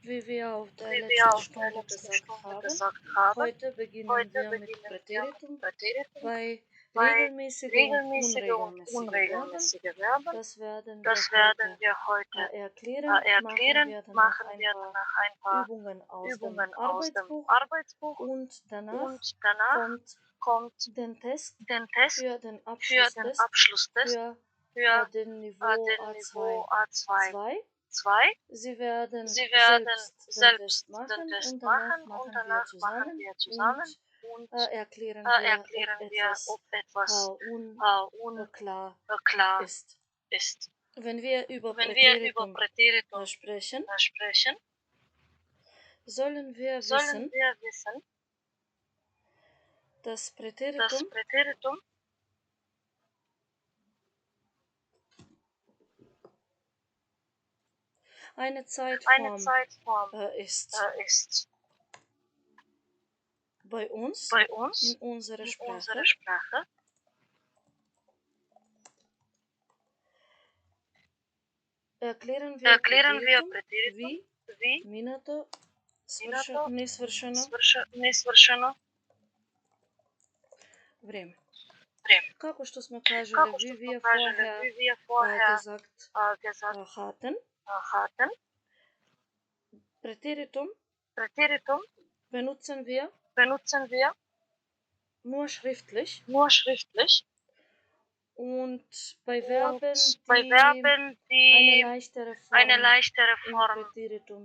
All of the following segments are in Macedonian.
Wie wir auf der wie wir letzten auf der Stunde letzten gesagt Stunde haben, gesagt haben, heute beginnen heute wir mit beginnen wir Präteritum mit Präteritum bei bei regelmäßige und regelmäßige und unregelmäßige Verben. unregelmäßige Verben. Das werden Das wir werden heute wir heute erklären. machen wir danach ein paar Übungen aus Übungen dem aus dem Arbeitsbuch Arbeitsbuch und danach und danach kommt den Test den Test für den für den Abschlusstest Abschlusstest für für den Niveau den A2. Niveau A2. Sie werden Sie werden selbst den Test den machen Test und danach machen und machen danach wir machen wir zusammen und erklären erklären wir, ob etwas unklar klar ist. ist. Wenn wir über Wenn wir über Präteritum Präteritum sprechen, sprechen, sollen wir wissen, dass dass Präteritum Präteritum eine eine Zeitform Zeitform ist. ist. Bei uns in unserer Sprache erklären wir Präteritum wie минато несвршено несвршено време. време. Како што сме кажале, Како што wie сме кажале, wir vorher gesagt hatten, hatten, Präteritum Präteritum benutzen wir nur schriftlich und bei Verben, die eine leichtere Form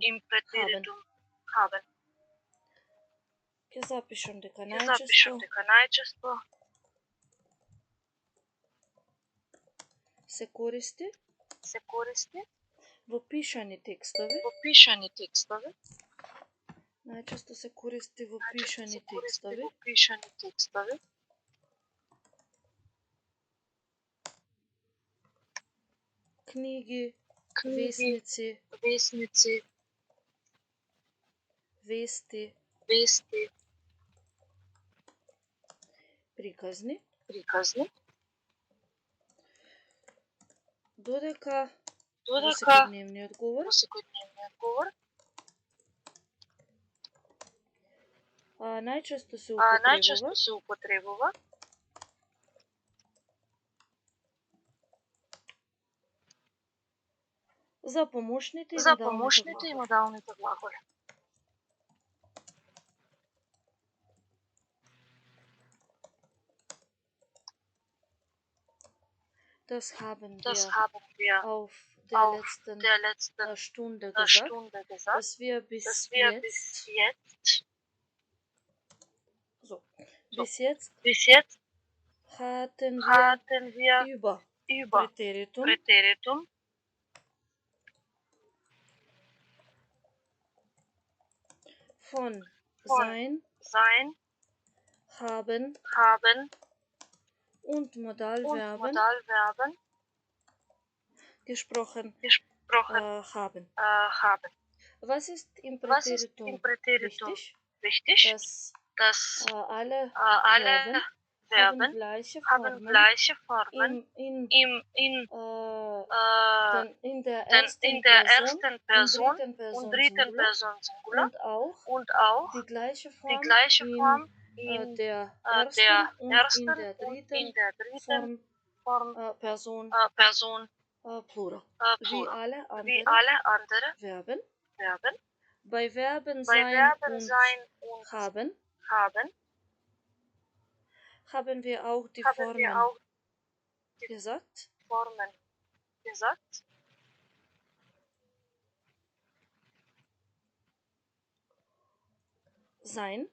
im Präteritum haben. Ќе запишам дека Ќе најчесто се користи во пишани текстови. Најчесто се користи во пишани текстови. Книги, весници, вести, приказни. Додека во секојдневниот говор најчесто се употребува за помошните и модалните глаголи. Das haben wir auf der letzten Stunde gesagt, dass wir bis jetzt hatten wir über Präteritum von sein, haben und Modalverben gesprochen haben. Was ist im Präteritum wichtig? Dass alle Verben haben gleiche Formen in der ersten Person und dritten Person Singular und auch die gleiche Form in der ersten und in der dritten Form Person Plural. Wie alle anderen Verben. Bei Verben sein und haben wir auch die Formen gesagt. Sein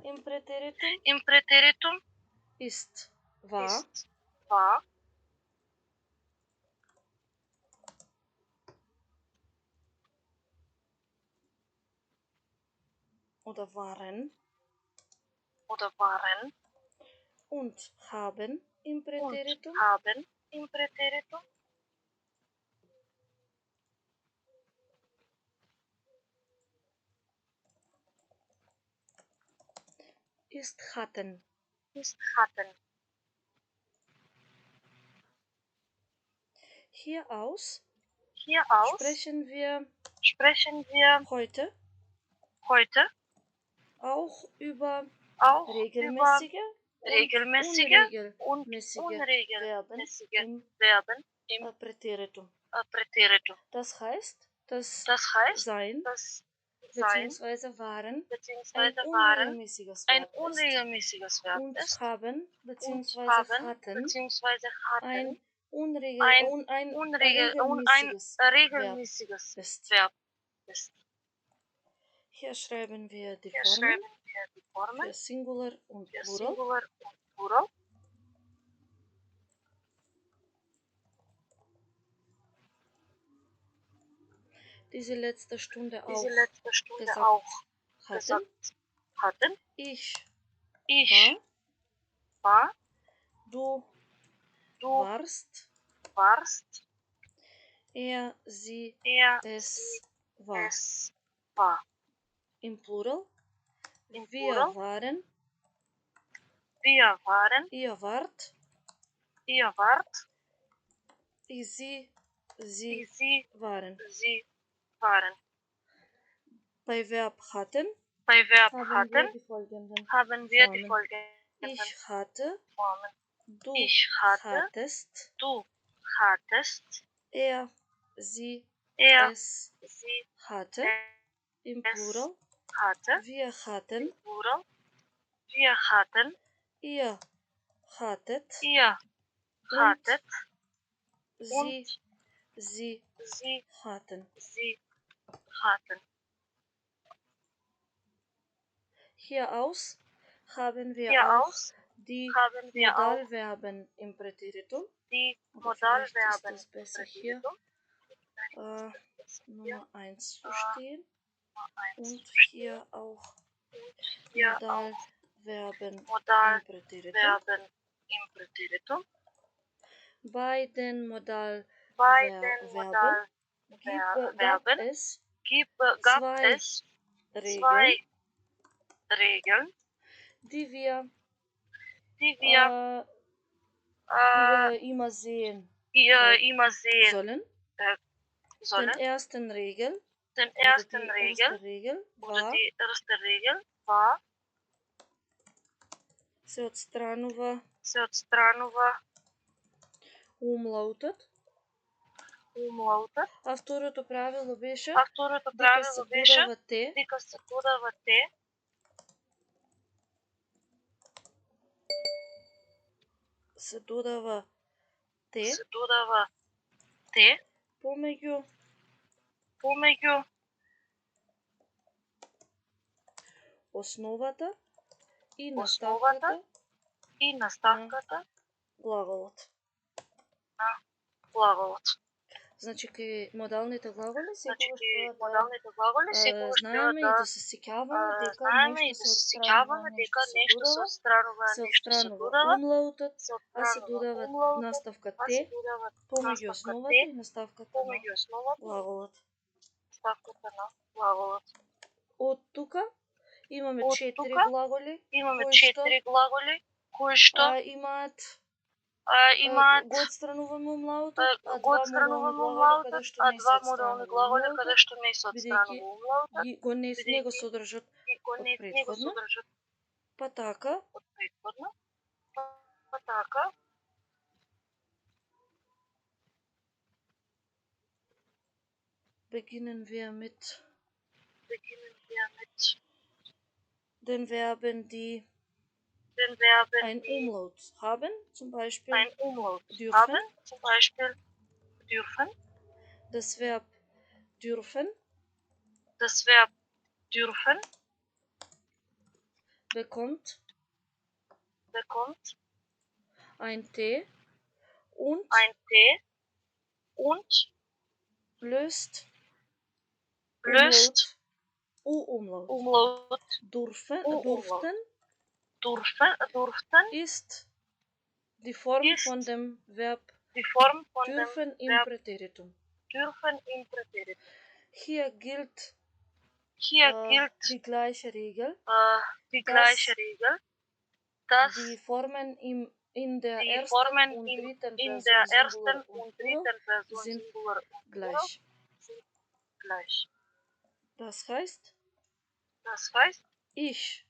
im Präteritum ist war oder waren und haben im Präteritum ist hatten. Hieraus sprechen wir Sprechen wir heute heute auch über auch regelmäßige über regelmäßige und unregelmäßige Verben im Präteritum. Präteritum. Das heißt, das Das heißt, Sein das Sein bzw. waren bzw. ein waren unregelmäßiges ein Verb ist unregelmäßiges Verb und ist haben und bzw. haben hatten bzw. ein hatten ein regelmäßiges Verb regelmäßiges ist. Verb ist. Hier schreiben wir die Hier Formen schreiben wir die Formen für Singular und für Plural. Singular und Plural. Diese letzte Stunde Diese auch letzte Stunde gesagt auch hatten. hatten. Ich Ich war, du du warst, warst, er, sie, er, es sie, war. es war. Im Plural. Im Wir Plural. waren, Wir waren, ihr wart, ihr wart, sie sie waren. waren. Bei Verb hatten Bei Verb haben hatten wir die folgenden haben wir die Formen. folgenden Ich hatte, Formen. du Ich hatte, hattest, du hattest, er, sie, er, es sie, hatte. Im es Plural. hatte. Wir hatten, Im Plural. Wir hatten, ihr hattet ihr und hattet sie sie hatten. hatten. Hieraus haben wir Hieraus die haben wir auch Modalverben im Präteritum. die Oder vielleicht ist Modalverben es besser hier Nummer 1 zu stehen und hier auch Modalverben im Präteritum. Bei den Modalverben gab es zwei Regeln, die wir immer sehen sollen. Den ersten Regel war се отстранува умлаутот. А второто правило беше дека се додава те се додава те помеѓу основата и наставката на глаголот. Значи кај модалните глаголи секогаш треба да знаеме и да се сеќаваме дека нешто се отстранува, нешто се додава умлаутот, а се додава наставка те помеѓу основата и наставката на глаголот. Од тука имаме 4 глаголи кои што имаат го отстрануваме умлаутот, а два модални глаголи каде што не се отстранува умлаутот, не го содржат од претходно. Па така beginnen wir mit den Verben, die ein Umlaut haben, zum Beispiel dürfen. Das Verb dürfen bekommt ein T und löst U-Umlaut. Durften ist die Form von dem Verb dürfen im Präteritum. Hier gilt die gleiche Regel, dass die Formen in der ersten und dritten Person Singular und Plural sind gleich. gleich. Das heißt, ich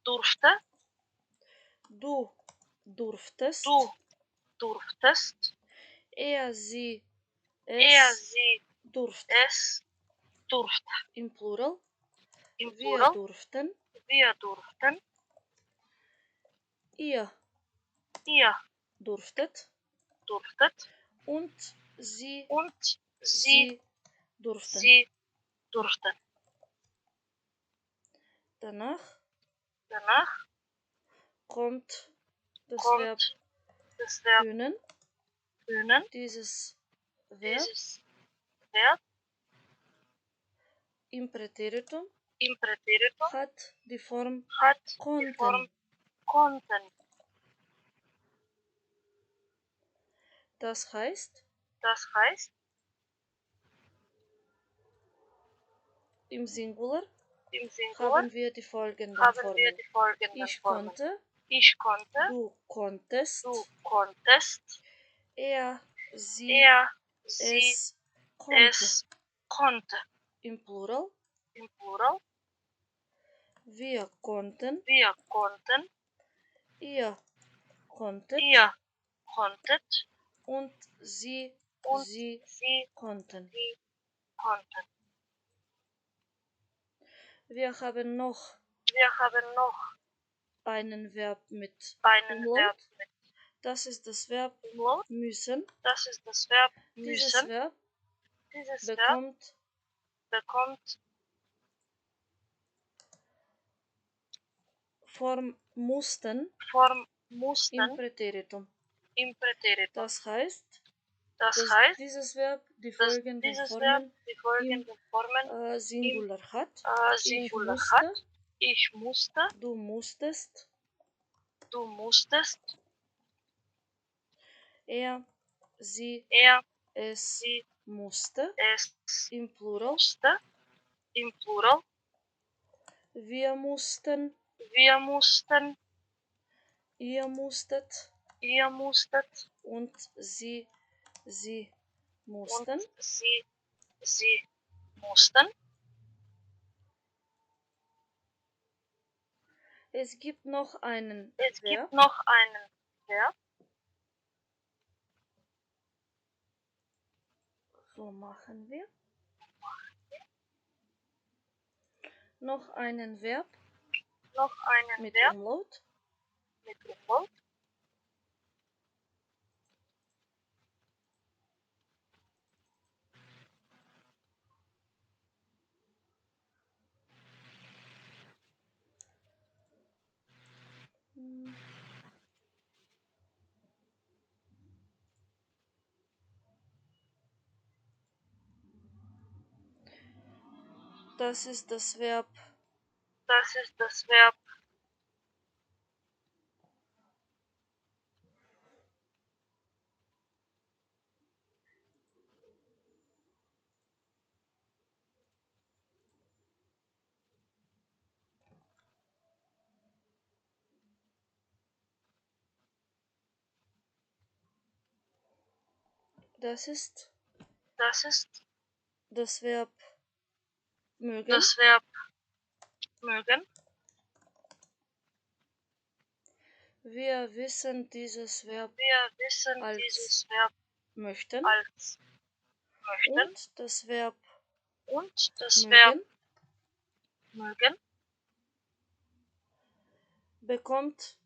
durfte, du durftest, er, sie, es durfte. Im Plural, wir durften, ihr durftet und sie durften. Danach kommt das Verb können. Dieses Verb im Präteritum hat die Form konnten. Das heißt, im Singular haben wir die folgenden Formen. Ich konnte, du konntest, er, sie, es konnte. Im Plural, wir konnten, ihr konntet und sie konnten. Wir haben noch einen Verb mit Umlaut. Das ist das Verb müssen. Dieses Verb bekommt Form mussten im Präteritum. Das heißt, dass dieses Verb die folgenden Formen im Singular hat. Ich musste, du musstest, er, sie, es musste. Im Plural, wir mussten, ihr musstet und sie mussten. Es gibt noch einen Verb. So machen wir. Noch einen Verb mit Umlaut. Das ist das Verb mögen. Wir wissen dieses Verb als möchten. Und das Verb mögen bekommt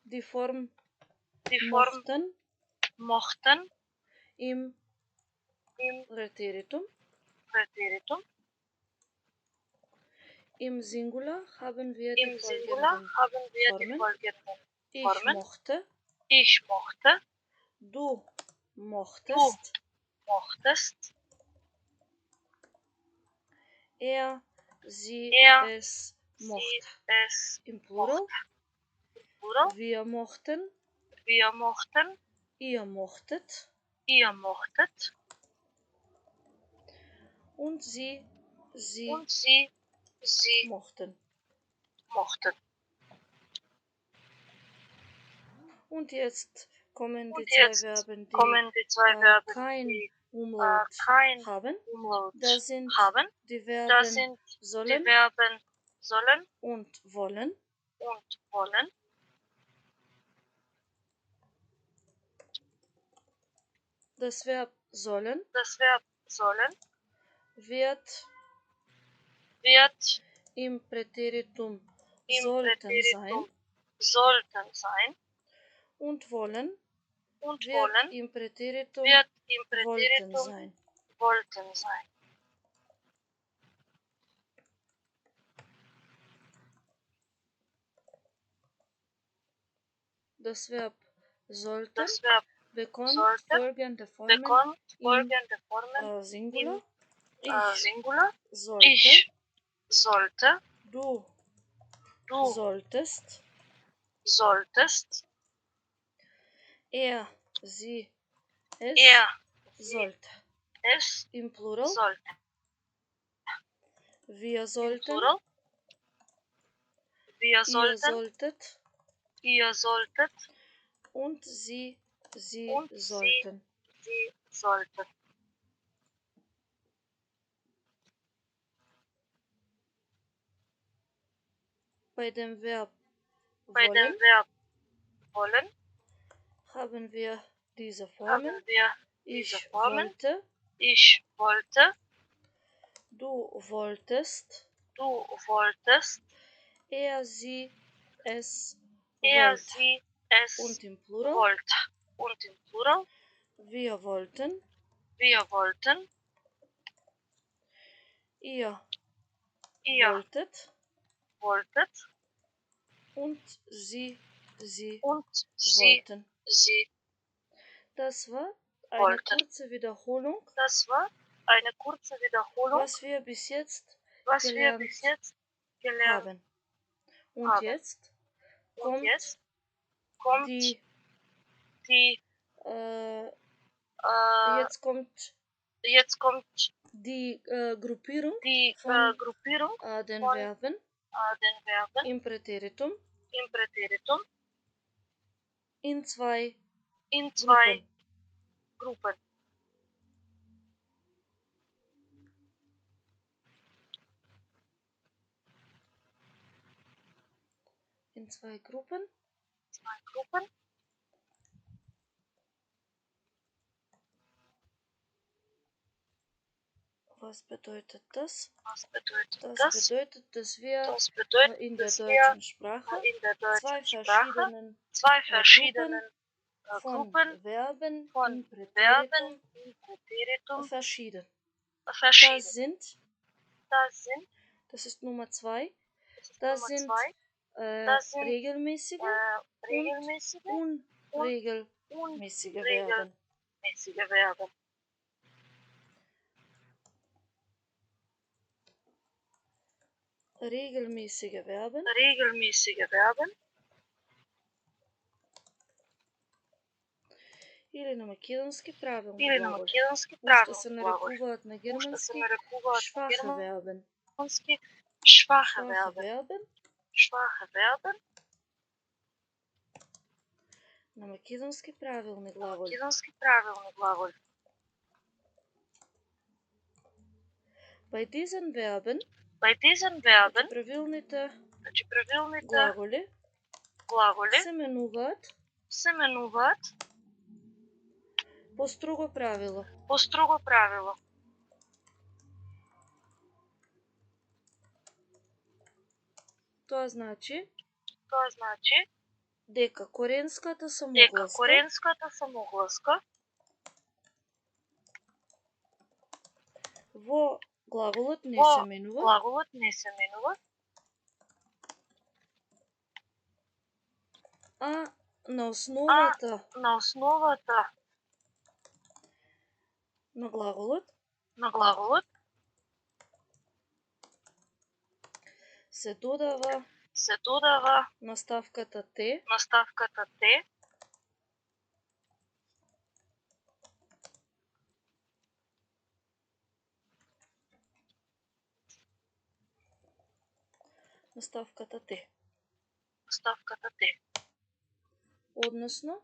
die Form mochten im Präteritum. Im Singular haben wir die folgenden Formen. Ich mochte, du mochtest, er, sie, es mochte. Im Plural, wir mochten, ihr mochtet und sie mochten. Und jetzt kommen die zwei Verben, die kein Umlaut haben. Da sind die Verben sollen und wollen. Das Verb sollen wird im Präteritum sollten sein und wollen wird im Präteritum wollten sein. Das Verb sollten bekommt folgende Formen im Singular. Ich sollte, du solltest, er, sie, es sollte. Im Plural, wir sollten, ihr solltet und sie sollten. Bei dem Verb wollen haben wir diese Formen. Ich wollte, du wolltest, er, sie, es wollte. Und im Plural, wir wollten, ihr wolltet und sie wollten. Das war eine kurze Wiederholung, was wir bis jetzt gelernt haben. Und jetzt kommt die Gruppierung von den Verben im Präteritum in zwei Gruppen. In zwei Gruppen. Was bedeutet das? Das bedeutet, dass wir in der deutschen Sprache zwei verschiedene Gruppen von Verben im Präteritum verschieden. Das ist Nummer 2. Das sind regelmäßige und unregelmäßige Verben. Regelmäßige Verben или на македонски правилни глаголи, уште се нарекуваат на германски schwache Verben. На македонски правилни глаголи. Bei diesen Verben, правилните глаголи се менуваат по строго правило. Тоа значи дека коренската самогласка во глаголот не се менува, а на основата на глаголот се додава наставката те односно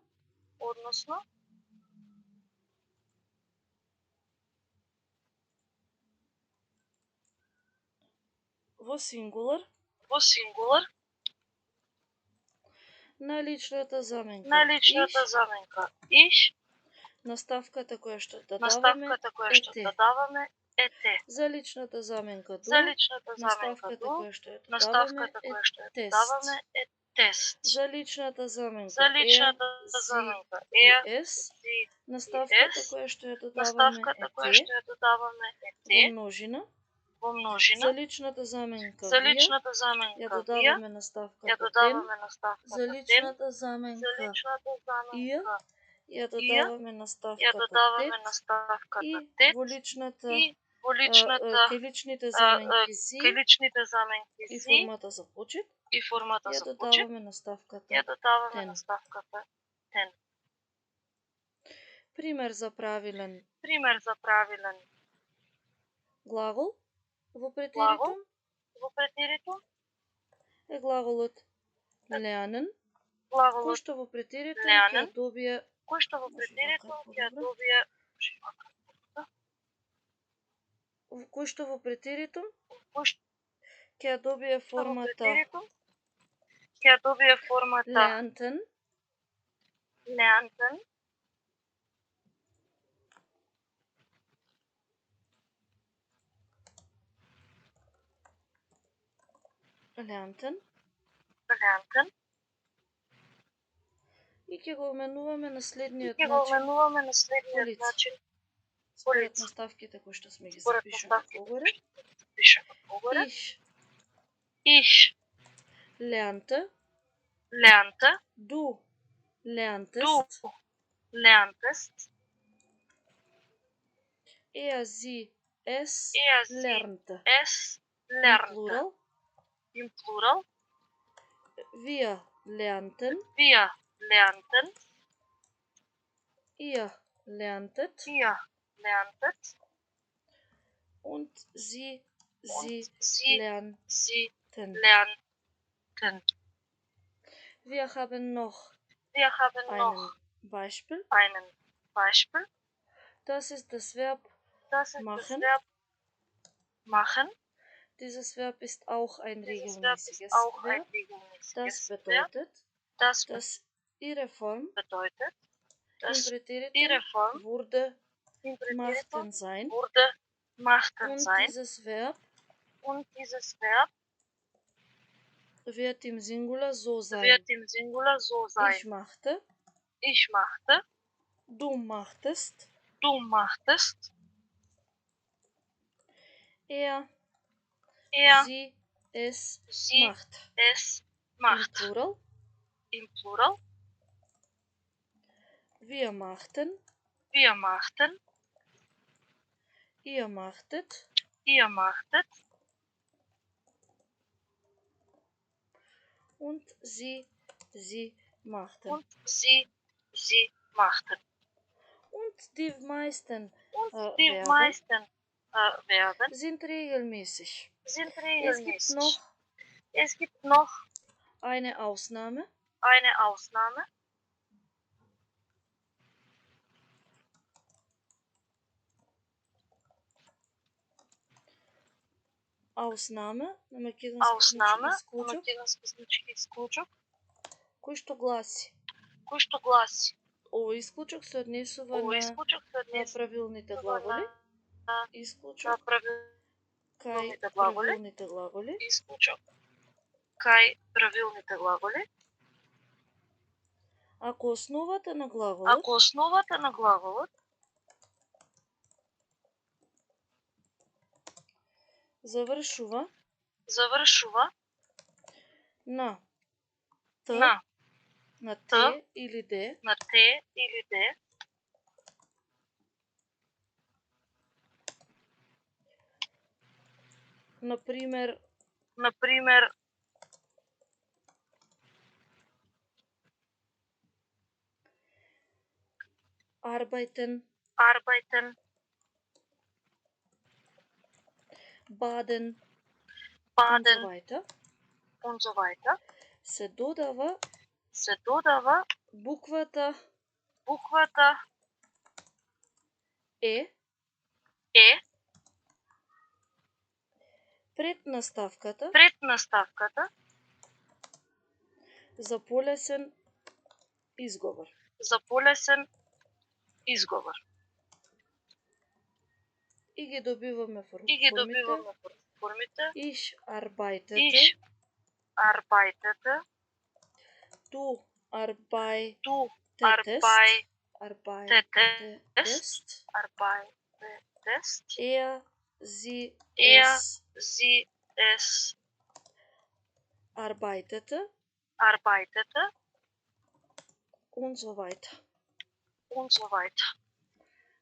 во сингулар наличната заменка ich, наставката која што наставката која што додаваме е те. За личната заменка За личната заменка наставката ду, која што ја наставката која што ја додаваме е тест. За личната заменка За личната заменка е наставката која што ја додаваме е те. Во множина за личната заменка За личната ја заменка додаваме наставката ја додаваме за наставката тен. личната За заменка личната заменка ја додаваме ја наставката додаваме тет наставката и тет. во личната И во личната кај личните заменки кај личните заменки и зи формата за почет и формата ја за почет додаваме наставката ја додаваме тен. наставката тен. Пример за правилен глагол во претеритум е глаголот lernen, кој што во претеритум ќе добие формата lernten, и ќе го именуваме на следниот начин. Според наставките кои што сме ги запишале погоре. Ich lernte, du lerntest, er, sie, es lernte. Im Plural, wir lernten, ihr lerntet, und sie lernten. Wir haben noch einen Beispiel. Das ist das Verb machen. Dieses Verb ist auch ein regelmäßiges Verb. Das bedeutet, dass ihre Form im Präteritum wurde machten sein. Und dieses Verb wird im Singular so sein. Ich machte, du machtest, er, sie, es macht. Im Plural, wir machten, ihr machtet, und sie machten. Und die meisten Verben sind regelmäßig. Es gibt noch eine Ausnahme. Нема ќе исклучок, кој што гласи. Овој исклучок се однесува на правилните глаголи. Исклучок кај правилните глаголи. Ако основата на глаголот завршува на т или д, например arbeiten, baden und so weiter, се додава се додава буквата е пред наставката за полесен изговор. И ги добиваме формите. Ich arbeitete. Du arbeitest. Er, sie, es arbeitete. Und so weiter.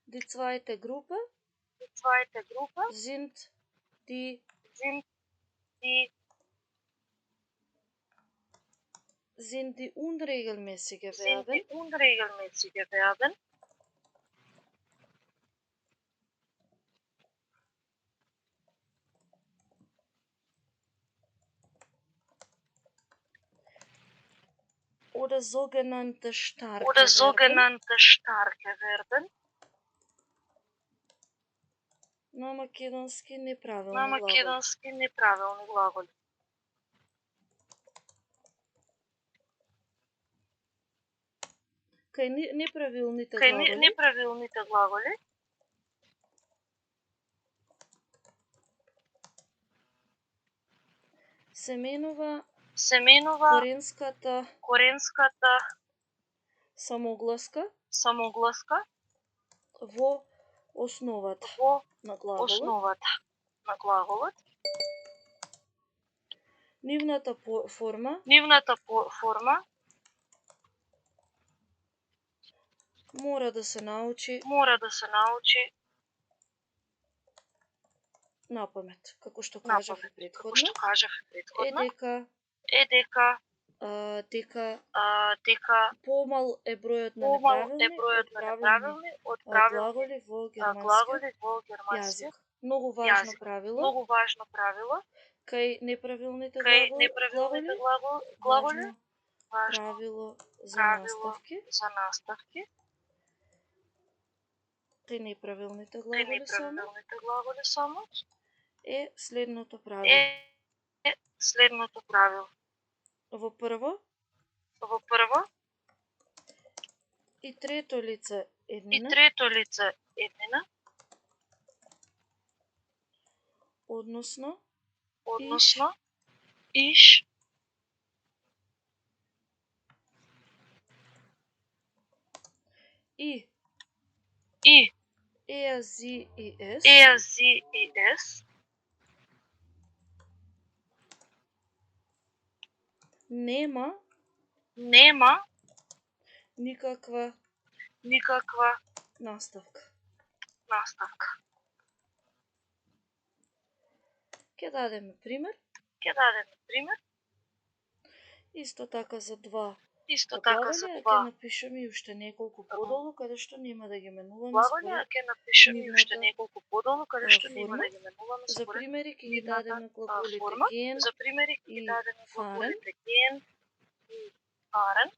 Die zweite Gruppe sind die unregelmäßige Verben. Oder sogenannte starke Verben. На македонски неправилни глаголи. Кај неправилните глаголи се менува коренската самогласка во основата на глаголот. Нивната форма мора да се научи напамет, како што кажав и претходно. Дека помал е бројот на неправилни глаголи во германскиот јазик. Многу важно правило. Кај неправилните глаголи важно правило за наставки. Кај неправилните глаголи само е следното правило. Во прво и трето лице еднина, односно ich, и er, sie и es нема никаква наставка. Ќе дадеме пример. Исто така за два глаголи, ќе напишеме и уште неколку подолу, каде што нема да ги менуваме според форма. За примери ќе ги дадеме глаголите gehen и fahren.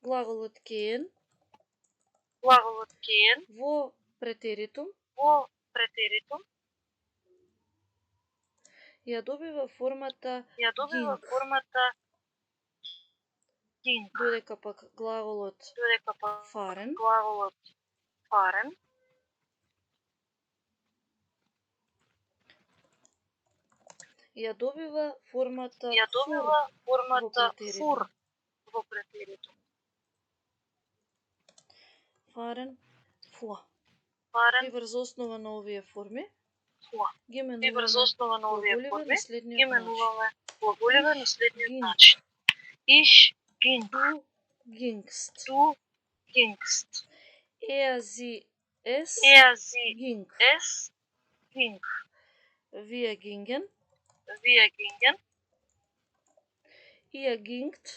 Глаголот gehen во претеритум ја добива формата ging, додека пак глаголот fahren ја добива формата fur во претеритум. Fahren, fuhr. И врз основа на овие форми ги менуваме глаголиве на следниот начин. Ich ging. Du gingst. Er, sie, es ging. Wir gingen. Ihr gingt.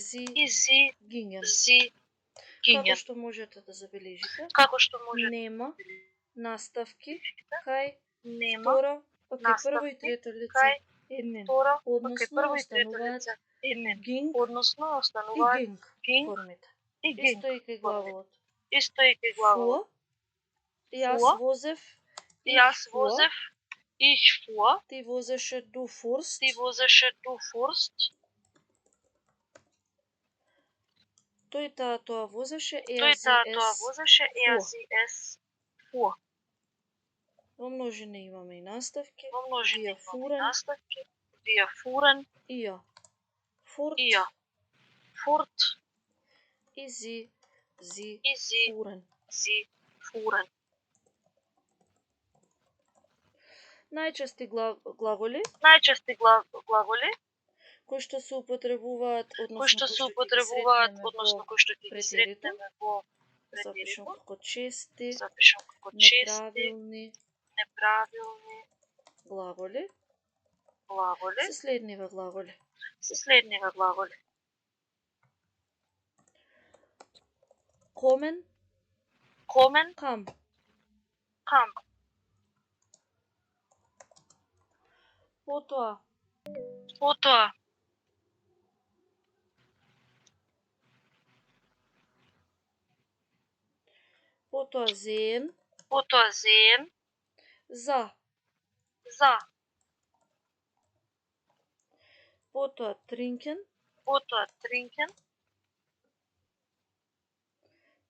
Sie gingen. Како што можете да забележите, нема наставки кај второ, прво и трето лице еднин, односно остануваат ging и ging формите. Исто и кај главолот. Fuhr, јас возев, ich fuhr, ти возеше, du fuhrst, тој таа тоа возеше, er sie es fuhr. Во множина имаме и наставки, wir fuhren, и ја, furt, и sie fuhren. Најчести глаголи кои што се употребуваат, односно кои што ќе ги сретнеме во запишам како чести, неправилни глаголи се следниве глаголи. Комен, кам. Потоа sehen, за. Потоа trinken,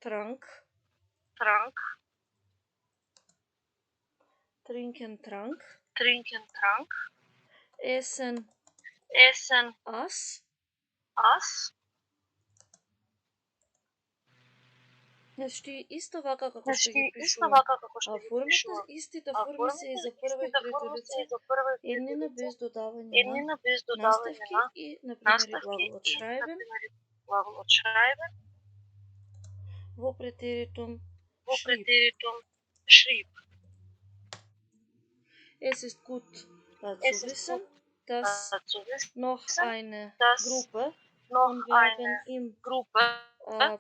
trank, trinken, trank, essen, as, значи исто вака како што ги пишуваме. А формите, истите форми се и за прво и трето лице, еднина без додавање на наставки и, например, глаголот schreiben во претеритум schrieb. Es ist gut zu wissen, dass noch eine Gruppe von Verben im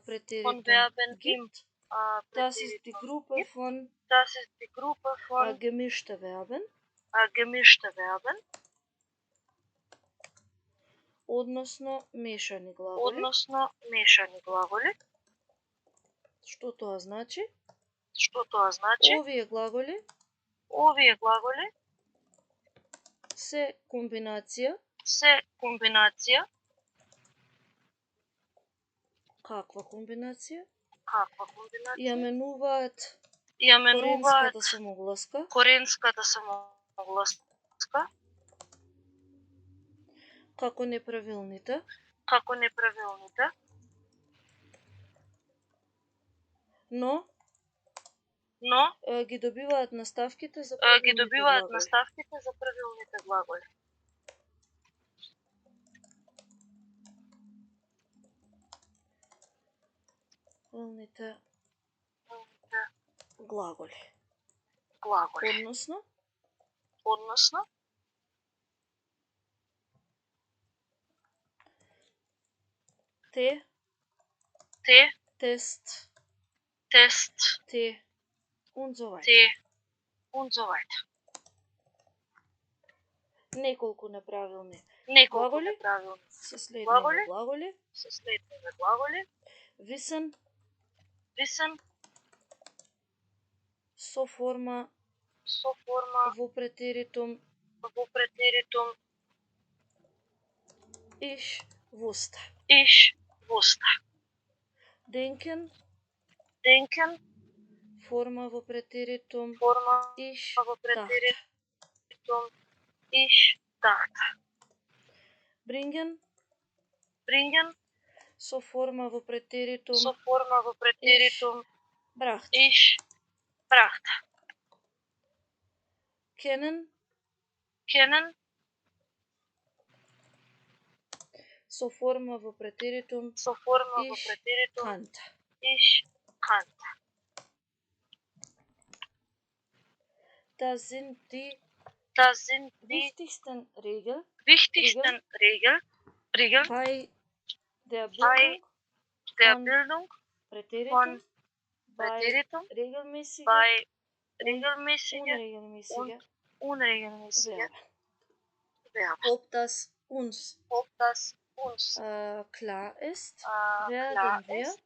Präteritum gibt. Das ist die Gruppe von gemischte Verben. Односно мешани глаголи. Што тоа значи? Овие глаголи се комбинација. Каква комбинација? Ја менуваат коренската самогласка како неправилните, но ги добиваат наставките за правилните глаголи. Правилните глаголи. Односно те, тест, те, und so weiter. Неколку неправилни глаголи се следниве глаголи. Wissen, со форма во претеритум ich wusste. Denken, форма во претеритум ich dachte. Bringen, со форма во претеритум ich brachte. Kennen, со форма во претеритум ich kannte. Das sind die wichtigsten Regeln bei der Bildung Präteritum bei Präteritum regelmäßiger bei und regelmäßiger unregelmäßiger und unregelmäßiger Verb. Verb. Ob das uns Ob das uns klar ist, klar werden wir ist,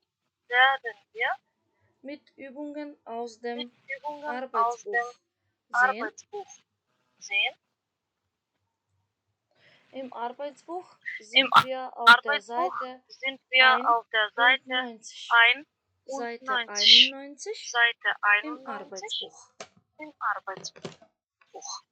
werden wir mit Übungen aus dem mit Übungen aus Arbeitsbuch dem sehen. Arbeitsbuch sehen. Im Arbeitsbuch Im sind wir auf der Arbeitsbuch Seite sind wir auf der Seite 91. 91. Seite 91 Seite im 91 Arbeitsbuch. im Arbeitsbuch.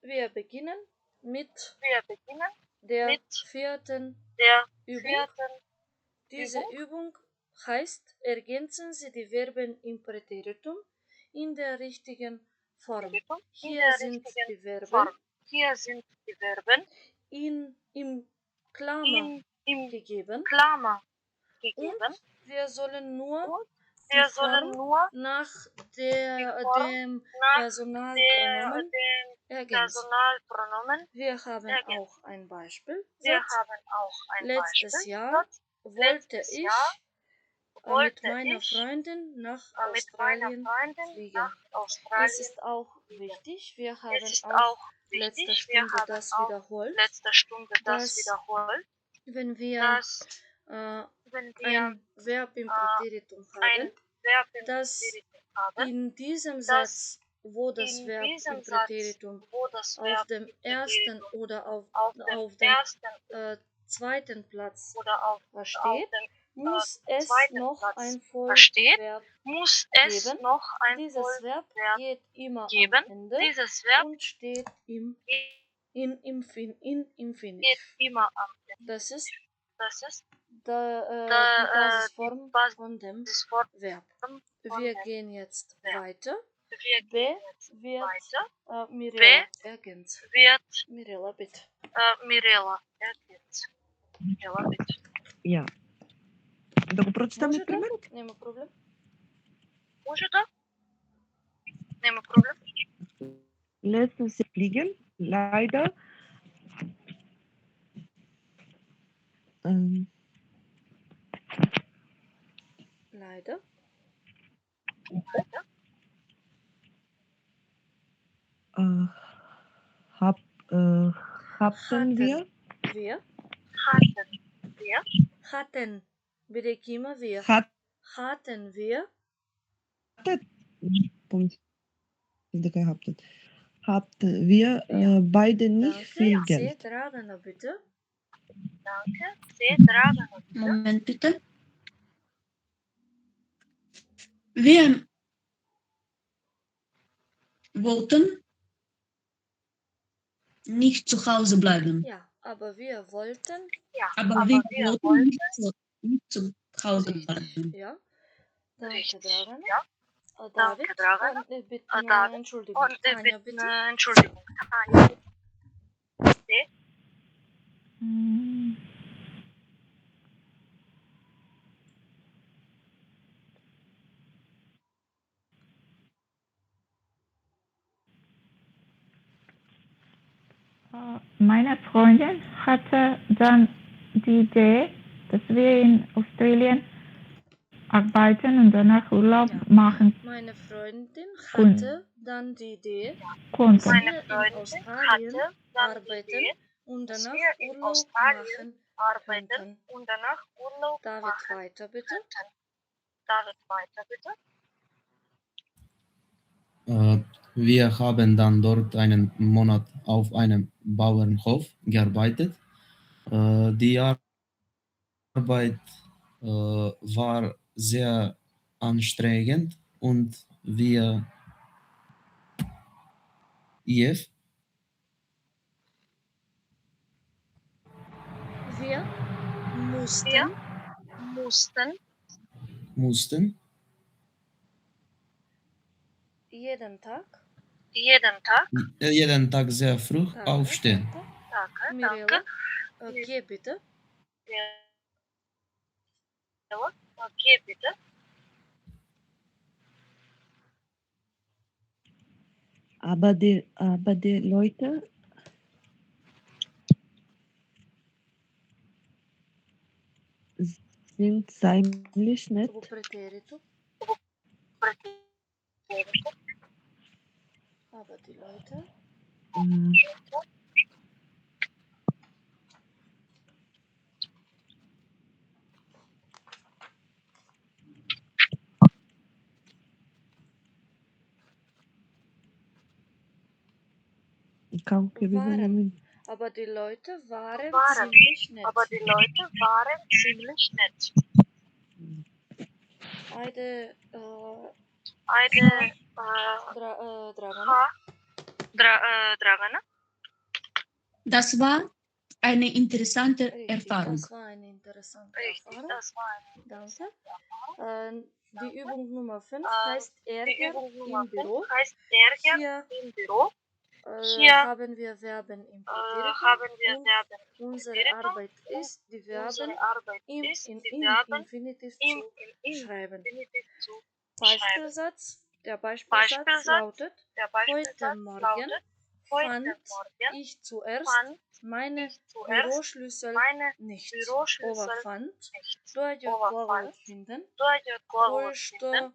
Wir beginnen mit Wir beginnen der mit vierten der Übung. vierten Diese Übung heißt, ergänzen Sie die Verben im Präteritum in der richtigen Form. Übung. In Hier der sind richtigen die Verben Form. Hier sind die Verben im Klammer im gegeben Klammer und gegeben. wir sollen nur Und die wir sollen Form nur nach die Form dem nach Personalpronomen dem ergänzen. Personalpronomen Wir haben ergänzen. auch ein Beispiel. Wir haben auch ein Letztes Beispiel. Jahr wollte Letztes ich Jahr mit wollte meiner ich Freundin nach mit meiner Australien Freundin fliegen. nach Es Australien ist auch fliegen. wichtig, wir Es haben ist auch auch letzte wichtig, wir Stunde haben das auch wiederholt, letzte Stunde das dass wiederholt, wenn wir dass wenn wir ein Verb im Präteritum ein haben, Verb im dass Präteritum haben, in diesem dass Satz, wo das in Verb diesem im Satz, Präteritum wo das auf Verb dem im ersten Präteritum oder auf dem auf dem ersten zweiten Platz oder auf steht, dem muss es zweiten noch Platz ein steht, Vollverb muss es geben. noch ein Dieses Verb Vollverb geht immer geben. am Ende Dieses Verb und steht in geht Infinitiv. immer am Ende. Das ist Das ist die die Basisform von dem Basisform Verb. von Wir dem gehen jetzt Verb. weiter. Wir B gehen jetzt wird weiter. Mirela ergänzt. Wird Mirela, bitte. Mirela ergänzt. Mirela, bitte. Ja. Да го прочитам Може и пример? да? Нема проблем. Може да? Няма проблем. Lassen Sie fliegen. Leider. Ähm, Leider. äh, hab, hatten wir. Wir. Hatten wir. Hatten. Берегима wir. Hatten wir. Помните, да gehabt. Hatten wir beide nicht Danke. viel Sehr Geld. tragender, bitte. Danke. Sehr tragend. Moment bitte. Wir wollten nicht zu Hause bleiben. Ja, aber wir wollten. Ja, Aber wir wollten nicht zu Hause bleiben. Ja. Danke, richtig. Dragana. Ja. David. Danke, Dragana. Und bitte, David. Entschuldigung. Und Tanja, bitte. Entschuldigung. Tanja. Bitte. Meine Freundin hatte dann die Idee, dass wir in Australien arbeiten und danach Urlaub machen Meine Freundin Kun. hatte dann die Idee, dass konnten. Meine wir in Freundin Australien hatte dann die arbeiten Idee, und dass danach wir in Urlaub Australien machen arbeiten könnten. und danach Urlaub David, machen weiter bitte. könnten. David, weiter bitte. Wir haben dann dort einen Monat auf einem Bauernhof gearbeitet. Die Arbeit war sehr anstrengend und wir IF Wir mussten Wir mussten jeden Tag. jeden Tag sehr früh Danke, aufstehen. danke. Mirela, Mirela, danke. geh bitte. Okay, bitte. aber die Leute sind ziemlich nett. Во претерито. Aber die Leute Kako ќе биде waren. момент? Aber die Leute waren ziemlich nett. Aber die Leute waren ziemlich nett. Ajde, Ajde, Dragana. Dragana. Das war eine interessante Richtig, Erfahrung. das war eine interessante Richtig, Erfahrung. das war eine Danke. Die Übung Nummer 5 Äh, heißt Die Ärger Übung im Nummer 5 Büro. heißt Ärger Hier im Büro. haben wir Verben im Präteritum Haben wir und Verben im unsere Präteritum Arbeit ist, die Verben Unsere Arbeit im ist, in die Verben Infinitiv im zu schreiben. Infinitiv zu schreiben. Beispielsatz. Der Beispielsatz Beispielsatz. lautet: Der Heute Beispielsatz Morgen lautet, heute fand Morgen ich zuerst fand meine ich zuerst Büroschlüssel meine nicht. Büroschlüssel Overfand. nicht. Доаѓа од Overfand. глаголот finden, Доаѓа од глаголот кој што finden,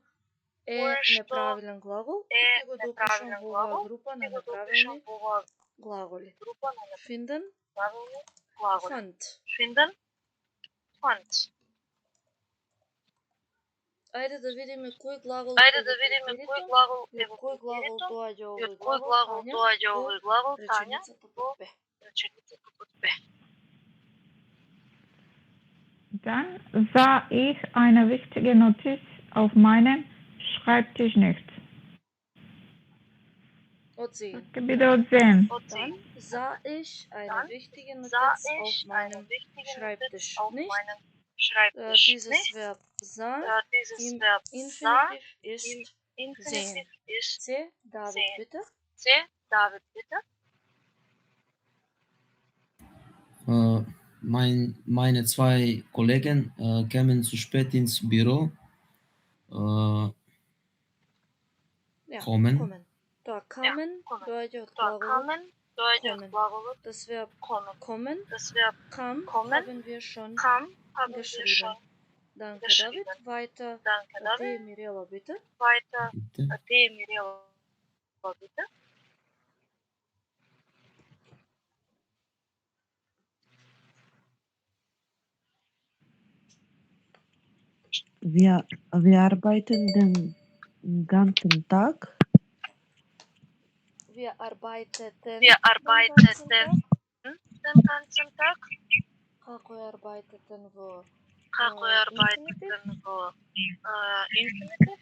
е кој што неправилен глагол е и ќе го допишам неправилен во оваа глагол група на и го допишам неправилни во оваа глаголи. група на Finden, неправилни глаголи. fand. Finden, fand. Ајде да видиме кој глагол Ајде е да во видиме кој претерито глагол и е од во кој глагол претерито доаѓа и овој од кој глагол, глагол Тања, доаѓа во овој глагол, Тања, реченицата во под Б. реченицата под Б. Dann sah ich eine wichtige Notiz auf meinem Schreibtisch nicht. Одзеен. Das bitte sehen. Dann sah ich eine Dann wichtige sah Notiz ich auf eine meinem wichtige Schreibtisch Notiz auf nicht. meinem Schreibtisch Dieses nicht. Verb sah Dieses im Verb sah Infinitiv im ist Infinitiv ist C. David, sehen. bitte. C. David, bitte. Meine zwei Kollegen kämen zu spät ins Büro. Ja, Kommen. Da kamen, kommen. доаѓа од Da глаголот kamen, doaѓa od kommen. gлаголот Das Verb kommen. kommen, Das Verb kam, kommen, haben wir schon kam haben wir geschrieben. schon Danke, geschrieben. David. Weiter. Danke, D. David. Mirela, bitte. Weiter. Bitte. D. Mirela, bitte. Wir arbeiten den ganzen Tag. Wir arbeiteten Wir arbeiteten den ganzen Tag. Како е arbeiteten во Како е infinitiv? arbeiteten во infinitiv?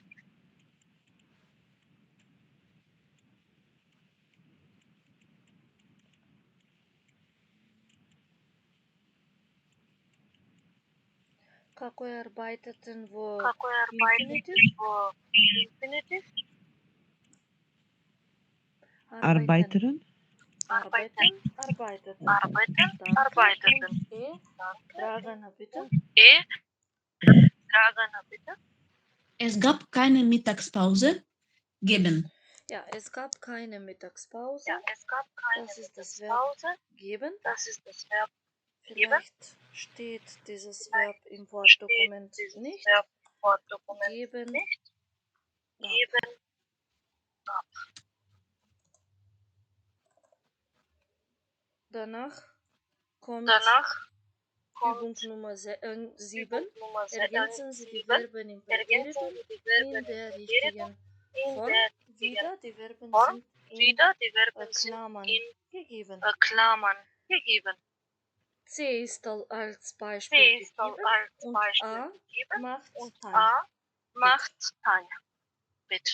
Како е arbeiteten во Како е arbeiteten во infinitiv? Arbeiteren. Arbeiten. Arbeiteten. Arbeiten, Danke. arbeiteten. Und E. Dragana, bitte. E. Dragana, bitte. Es gab keine Mittagspause. Geben. Ja, es gab keine Mittagspause. Ja, es gab keine Das ist das Verb Mittagspause. geben. Das ist das Verb Vielleicht steht dieses Verb im Wortdokument dieses nicht. Verb Wortdokument Geben. nicht. Ja. Geben. Danach kommt Danach Übung kommt Nummer 7. Übung Nummer Ergänzen Sie die 7. Verben im Ergänzen Präteritum Sie die in Verben der im Präteritum richtigen in Form. der Wieder, die Verben Form. sind in Wieder die Verben sind Klammern in gegeben. Klammern gegeben. C ist als C Beispiel ist gegeben als und Beispiel A gegeben macht und Tanja. A macht Tanja. Bitte.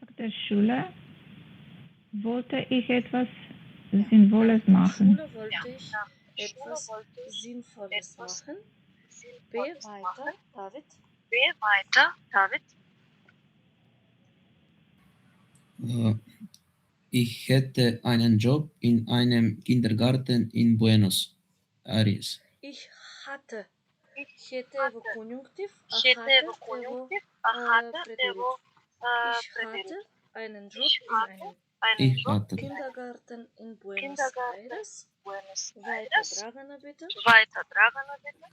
Nach der Schule wollte ich etwas Ja, Sinnvolles nach der machen. Schule wollte ich Nach der Schule etwas wollte ich Sinnvolles etwas machen. B. Sinnvolles Weiter, machen. David. B. Weiter, David. Ich hätte einen Job in einem Kindergarten in Buenos Aires. Ich hatte Hätte wo Konjunktiv, Hätte hatte wo wo Konjunktiv, hatte Präteritiv. wo Ich hatte einen Job Ich in hatte einem einen Ich Job hatte. Kindergarten in Buenos Kindergarten. Aires. Buenos Weiter Aires. Dragana bitte. Weiter Dragana bitte.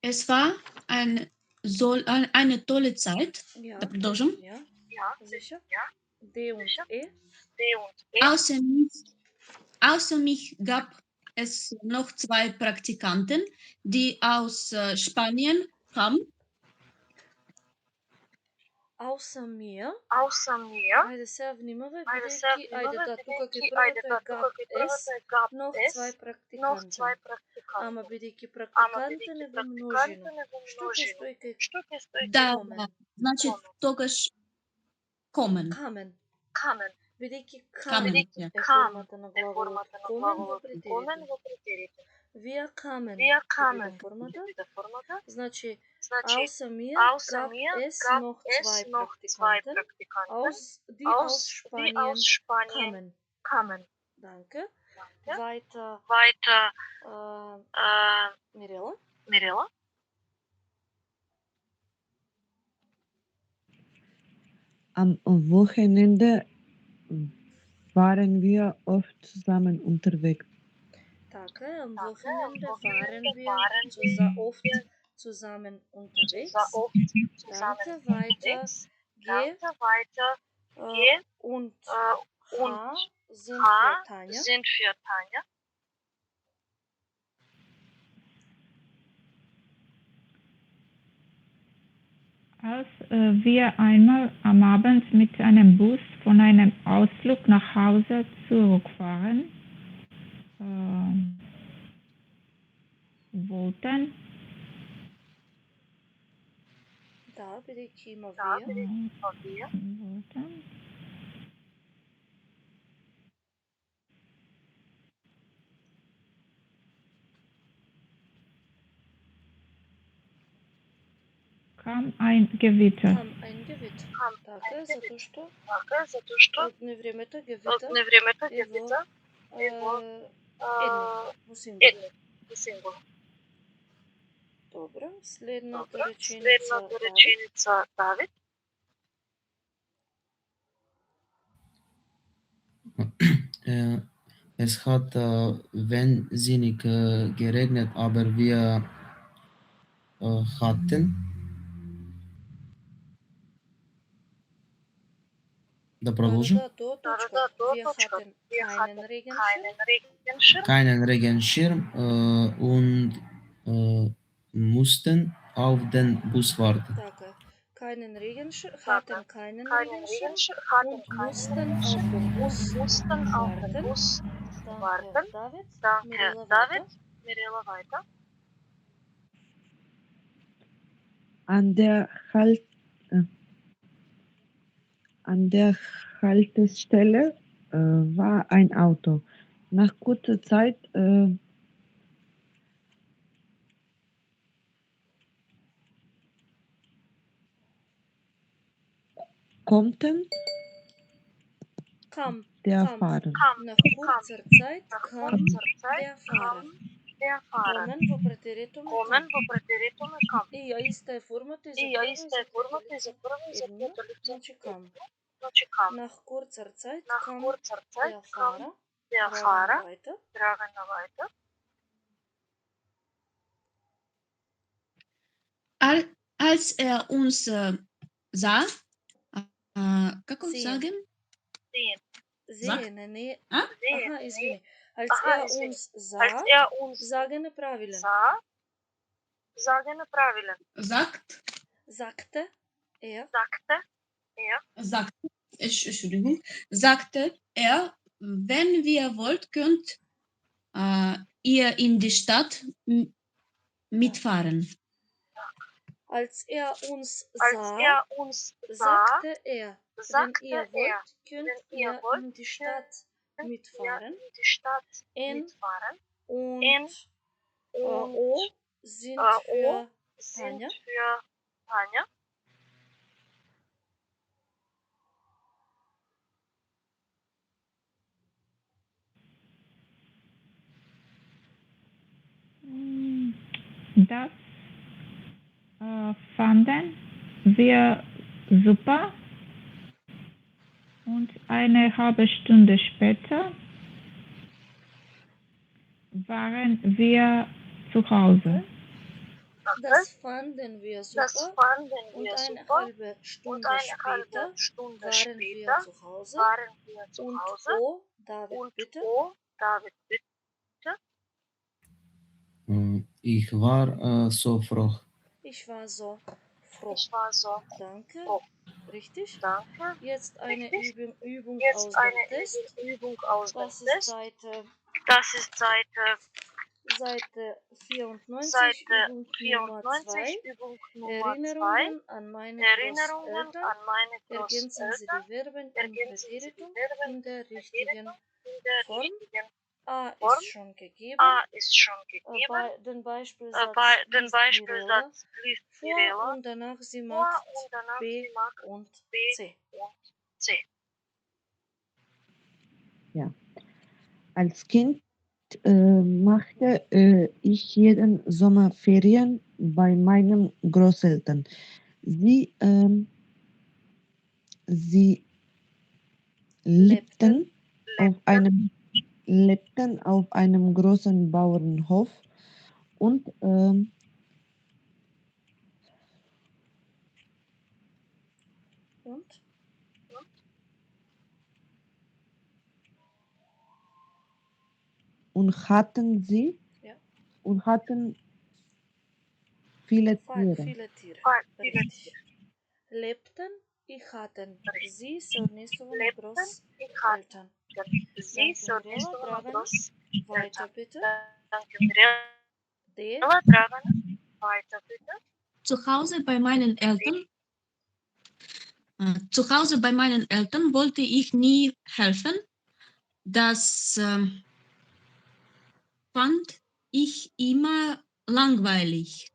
Es war eine tolle Zeit. Ja, Продолжим. ja, Ja, sicher. ja. D und Sicher. E. D und E. Außer mich gab es noch 2 Praktikanten, die aus Spanien kamen. Außer mir. Außer mir. Ајде сега внимавај, Ајде сега бидејќи, ајде внимавај, да, тука ке бидејќи, првото е тука гап ке ес, првото е гап нов ес, цвај нов практикантен. цвај практикантен. Ама бидејќи Ама практикантен бидејќи е во множина. практикантен е во Што ќе множина. стои кај Што ќе стои Да, кај комен? значи тогаш комен. Камен. Камен. Бидејќи Камен, камен ја. е Кам формата на е главолот. формата на Комен во главолот. Комен претерите. во претерите. Вија камен. Вија ќе камен биде формата. ќе биде формата. Значи, Значи, außer mir außer gab mir es gab noch es zwei noch 2 Praktikanten, Praktikanten, die aus die Spanien aus Spanien kamen. kamen. Danke. Danke. Weiter, Weiter, Mirela. Mirela. Am Wochenende waren wir oft zusammen unterwegs. Така е, am Така е, Wochenende am waren Wochenende wir waren oft zusammen unterwegs. Za oft zusammen Danke, weiter. unterwegs. G Danke, weiter. G und und H sind H für Tanja. sind für Tanja. Als wir einmal am Abend mit einem Bus von einem Ausflug nach Hause zurückfahren wollten, Da, бидејќи има Da wir. bin ich von dir. kam ein Gewitter. Там ein Gewitter. Така е, затоа што Така е, затоа што од невремето од Gewitter невремето е ќе биде во едно, во сингул. едно, во сингул. Добро, следната Добро, реченица следната Давид. реченица Давид. Es hat wahnsinnig geregnet, aber wir hatten. Да продолжим. Да, до точка. Да, до Wir точка. hatten Wir keinen hatten Regenschirm. keinen Regenschirm. Keinen Regenschirm und mussten auf den Bus warten. Така е. Keinen Regenschirm, Така, hatten keinen Regenschirm hatten und keinen mussten auf Regenschirm den Bus und mussten auf den warten. Bus Danke, warten. David. Danke, Mirela, David. weiter. Mirela, weiter. An der Haltestelle war ein Auto. Nach kurzer Zeit konnten Kam, der kam. fahren. Nach kurzer Zeit Nach kam kurzer Zeit der Fahrer. kam der Fahrer. Комен во претерето ме Комен кам. во претерето ме кам. И ја иста е формата и за И ја прво и иста за е формата и трето за лице. прво и за Едно, трето лице. значи кам. Значи кам. Nach kurzer Zeit Nach kam kurzer Zeit der kam Fahrer. der Dragan Fahrer. weiter. Dragan weiter. Als er uns sah, како Sehen. sagen? Sehen. Sehen, не. Sehen. Аха, извини. Als Aha, er извини. uns sah, Als er uns sagen правилен. sah, sagen правилен. Sagt, Sagte er, Sagte Entschuldigung, sagte er, wenn ihr wollt, könnt ihr in die Stadt mitfahren. als er uns als sah, er uns sah, sagte er, wenn sagte ihr wollt, er, könnt wenn ihr ihr wollt, in die Stadt ihr mitfahren. in die Stadt In mitfahren. Und Und O sind O für sind Tanja. für Tanja. Das fanden wir super und eine halbe Stunde später waren wir zu Hause. Das fanden wir Das super. fanden Und wir eine super. halbe Stunde Und eine halbe später Stunde waren wir später zu Hause. waren wir zu Und Hause. oh, David, Und bitte. oh, David, bitte. Ich war so froh. Ich war so froh. Ich war so Danke. froh. Richtig? Danke. Jetzt eine Richtig. Übung Jetzt aus dem eine Test. Übung aus dem Das ist Test. Das ist Seite Seite 94, Übung Nummer 2. 94, Übung Nummer 2. Erinnerungen an meine Erinnerungen Großeltern. an meine Ergänzen Sie Großeltern. die Verben im Ergänzen Sie die Präteritum Verben in der im richtigen Präteritum in der Form. richtigen A Form. ist schon gegeben. A ist schon gegeben. Den Beispielsatz Den liest Mirella Beispielsatz liest vor Mirella und danach sie vor macht und danach B sie macht und B C. und C. Als Kind machte ich jeden Sommer Ferien bei meinen Großeltern. Sie lebten auf einem großen Bauernhof und hatten viele Tiere. Viele Tiere. Viele Richtig. Lebten ich hatten sie совместно Lebten Großeltern. Sie so Danke, Mirella. Dragana Dragan. Großeltern. Weiter bitte. Danke, Mirella. D. Dragana. Weiter bitte. Zu Hause bei meinen Eltern. Zu Hause bei meinen Eltern wollte ich nie helfen. Das fand ich immer langweilig.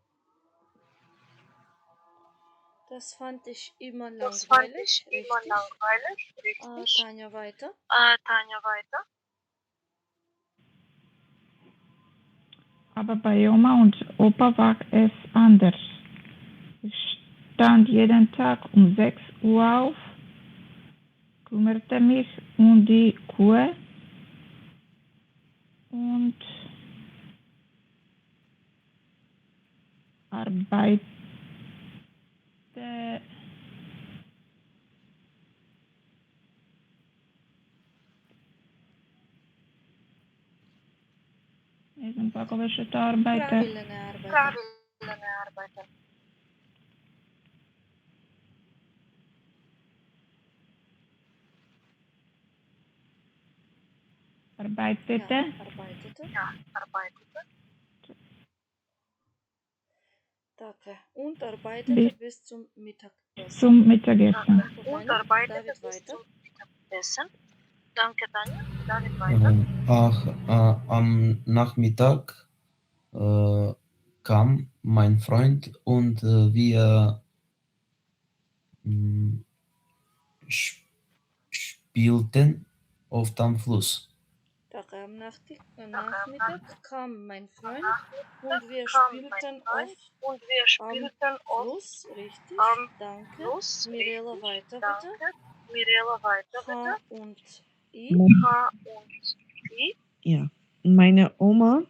Das fand ich immer Das fand langweilig. ich immer Richtig. langweilig. Richtig. Tanja, weiter. Tanja, weiter. Aber bei Oma und Opa war es anders. Ich stand jeden Tag um 6 Uhr auf, kümmerte mich um die Kuh und arbeitete не знам како беше тоа arbeite. Правилne Arbeiter. Arbeitete. Ja, arbeitete. Danke. Und arbeitete bis zum Mittagessen. Zum Mittagessen. Und arbeitete bis zum Mittagessen. Danke, Tanja. David, weiter. Am Nachmittag kam mein Freund und wir spielten auf dem Fluss. Am Nachmittag kam mein Freund und wir spielten auf Fluss. Richtig. Danke. Mirella, weiter bitte. Mirella, weiter bitte. H und I. H und I. Ja, meine Oma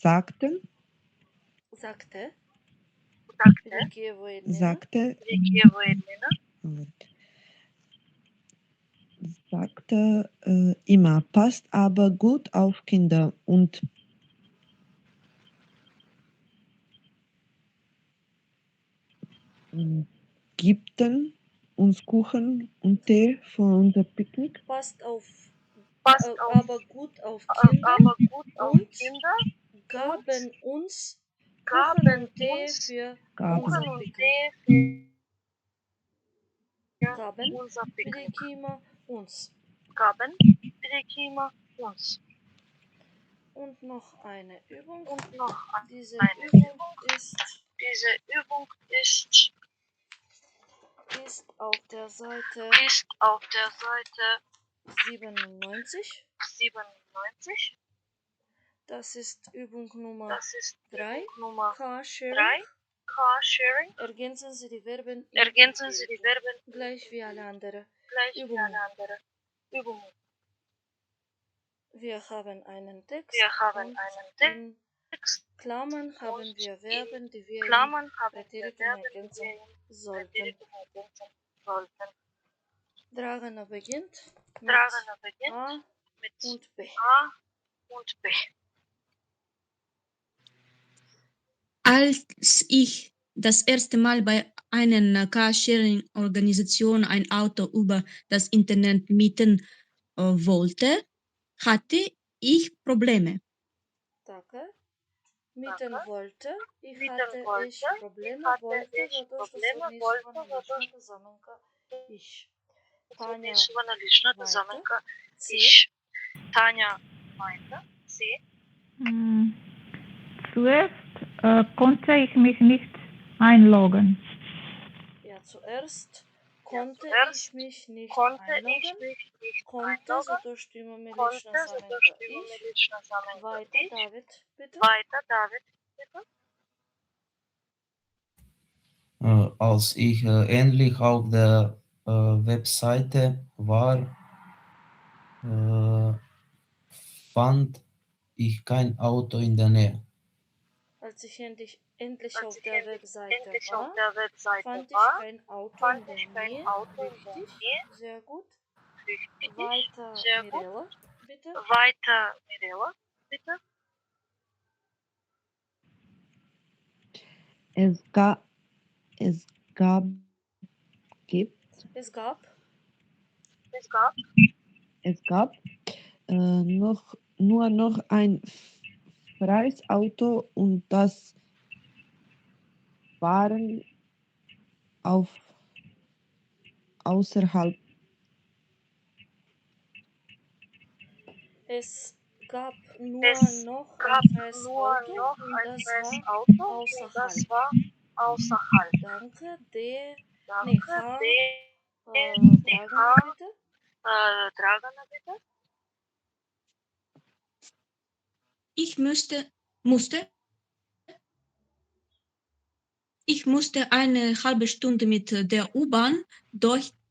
sagte, immer, passt aber gut auf Kinder und gibten uns Kuchen und Tee für unser Picknick. Passt aber gut auf Kinder und gaben uns Kuchen und Tee für unser Picknick. Gaben Pirikima uns. Und noch eine Übung. Diese Übung ist auf der Seite 97. Das ist Übung Nummer Das ist 3. Übung Nummer Carsharing. 3. Carsharing. Ergänzen Sie die Verben in Ergänzen Sie die Verben gleich wie alle anderen gleich wie Übungen. alle anderen Übungen. Wir haben einen Text Wir haben und einen in Klammern haben und wir Verben, die wir Klammern in haben wir Präteritum Verben, die ergänzen wir in sollten. Präteritum ergänzen sollten. Dragana beginnt mit Dragana beginnt A mit und B. A und B. Als ich das erste Mal bei einer Carsharing-Organisation ein Auto über das Internet mieten wollte, hatte ich Probleme. Danke. Mieten Danke. wollte. Ich Mieten hatte wollte. ich Probleme, Hatte wollte, ich zato što Probleme, su wollte, nismo zato наличната заменка ich. što Таня nisu наличната weiter. заменка C. ich. Tanja weiter. C. Zuerst konnte ich mich nicht einloggen. Ja, zuerst konnte zuerst ich mich nicht Konnte ich einloggen. mich nicht Konnte, einloggen. zato što imаме Konnte, лична zato заменка što imаме ich. лична заменка Weiter, ich. David, bitte. Weiter, David, bitte. Als ich endlich auf der Webseite war, fand ich kein Auto in der Nähe. Als ich endlich Als auf ich der Webseite endlich war, auf der Webseite fand ich war, kein Auto fand in der ich kein Nähe. Auto in der Richtig, Nähe. sehr gut. Richtig, Weiter, sehr gut. Mirella, bitte. Weiter, Mirella, bitte. Es gab Es gab nur noch ein freies Auto und das waren außerhalb. Es gab nur Es noch gab ein freies nur Auto noch und ein das freies war Auto und außerhalb. das war außerhalb. Danke, D. Danke, Nee, H. Dragana, bitte. Dragana, bitte. Ich musste eine halbe Stunde mit der U-Bahn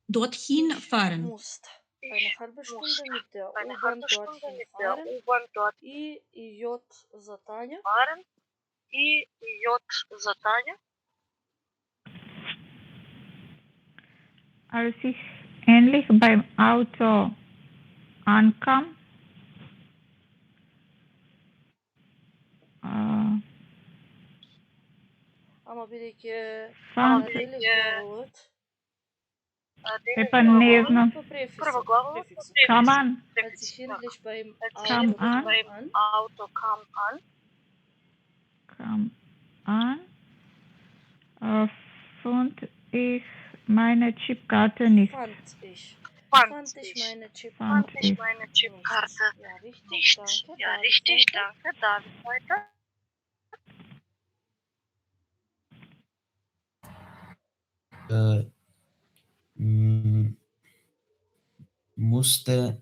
dorthin fahren. Musst eine halbe Stunde mit der Eine U-Bahn halbe Stunde dorthin mit der fahren. U-Bahn dort И J за Таня. fahren. И J за Таня. Als ich endlich beim Auto ankam, Ама бидејќи fand дели главолот, Непонятно. по префикс. Прво главолот по префикс. Kam an. Als ich endlich beim Kam Auto an. an, Auto kam an. Fand ich meine Chipkarte nicht. fand ich Fand meine Chip. Fand ich. meine Chipkarte Ja, richtig. nicht. Danke. Ja, David richtig, weiter. danke. David weiter. Musste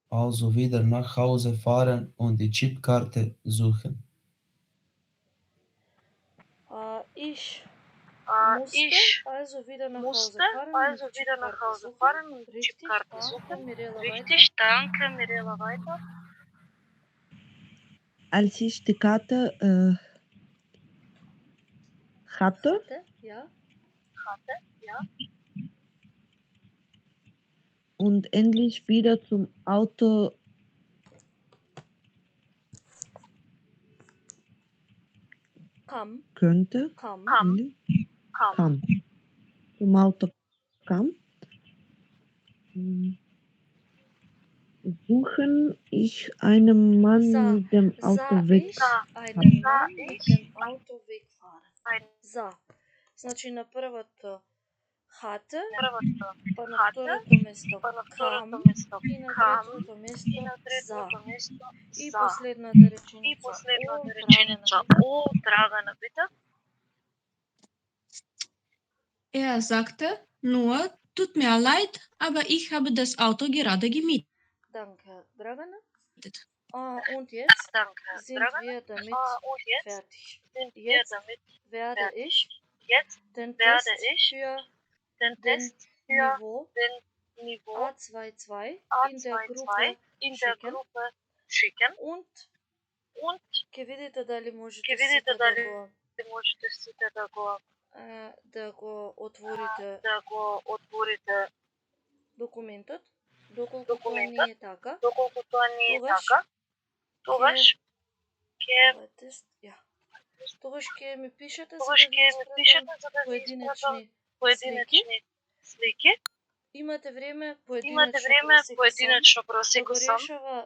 also wieder nach Hause fahren und die Chipkarte suchen. Ich musste Ich also wieder nach musste Hause fahren also und wieder nach Chipkarte Hause suchen. fahren und Richtig, Chipkarte danke. suchen. Mirella Richtig, danke, Mirella weiter. Als ich die Karte hatte weiter. Ja. Hatte, ja. und endlich wieder zum Auto Kam. könnte, Kam. zum Auto kam, suchen ich einen Mann mit dem Auto Za weg. ich einen Mann mit dem Auto wegfahren. За. Значи на првото хате, Првото па на хате, второто место па на кам второто место и на кам третото и место на за. третото место И за. последната И реченица последната о реченица Драгана. о Драгана, bitte. Er sagte nur, tut mir leid, aber ich habe das Auto gerade gemietet. Danke, Драгана. Und jetzt Danke, sind Dragane. wir damit Und jetzt fertig. sind wir Jetzt damit werde fertig. ich Jetzt den werde Test ich für den den Test für Niveau den Niveau A22 in der Gruppe in der schicken Gruppe schicken und und ќе видите дали можете ќе видите сите дали можете сите да го отворите отворите документот. Доколку тоа документот. не е така, Доколку тоа не е тогаш така, тогаш ќе ова е тест, тогаш ќе ми пишете за тогаш да ви ќе ми пишете за да ви поединечни поединечни слики. Имате време Имате поединечно време прво секој поединечно сам просеко сам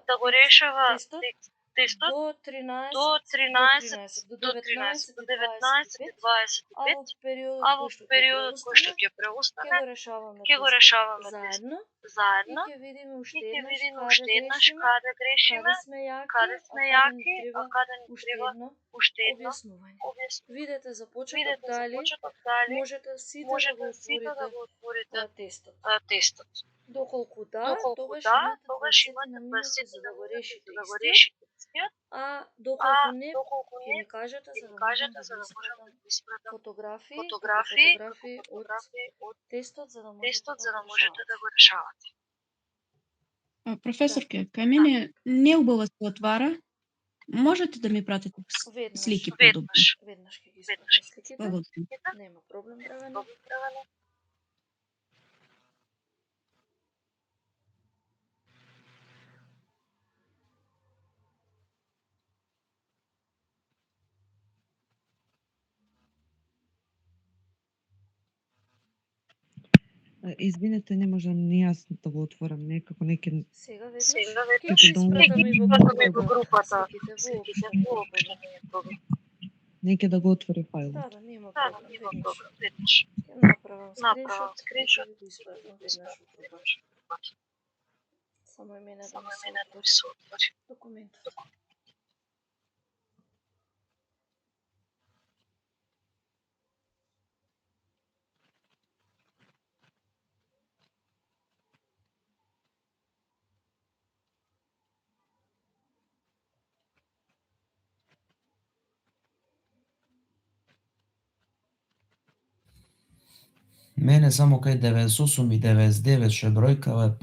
да го решава тестот до 13 до 13 до до 19 19 до 19 и 25, а а во во периодот кој што ќе ќе преостане го решаваме ќе го решаваме заедно заедно и ќе видиме и уште ќе видиме еднаш уште еднаш каде грешиме, каде сме јаки, а каде ни уште треба едно уште едно објаснување. објаснување. Видете за почеток Видете за дали почеток дали можете сите да можете го сите да го отворите отворите тестот. тестот. Доколку да, Доколку тогаш да, имате тогаш 20 имате минути 20 за да го минути решите за да го истиот, решите истиот, а доколку не, доколку ќе не, ми кажете ќе за ми да можам кажете да за ви да можам да испратам ви испратам фотографии фотографии од тестот за да можете тестот за да да го можете решавате. да го решавате. Професорке, кај мене неубаво се отвара. Можете да ми пратите Веднаш, слики подобро? веднаш ќе ги Веднаш испратам сликите. Благодарам. Нема проблем, Драгане. Добро, Драгане. Извинете, не можам ни јас да го отворам, некако неќе Сега веднаш Сега ќе веднаш ги да испратам и во испратаме во групата. групата. Сликите Сликите воопшто не е воопшто проблем. не е проблем. неќе да го отвори фајлот. Да, нема Да, проблем. нема Веднаш. проблем. Веднаш. Ќе направам Направам скриншот скриншот и ќе ви го испратам и веднаш во групата. веднаш во групата. Само е мене да Само ми се мене да ми отвори се отвори документот. Мене само кај 98 и 99 што е бројкава е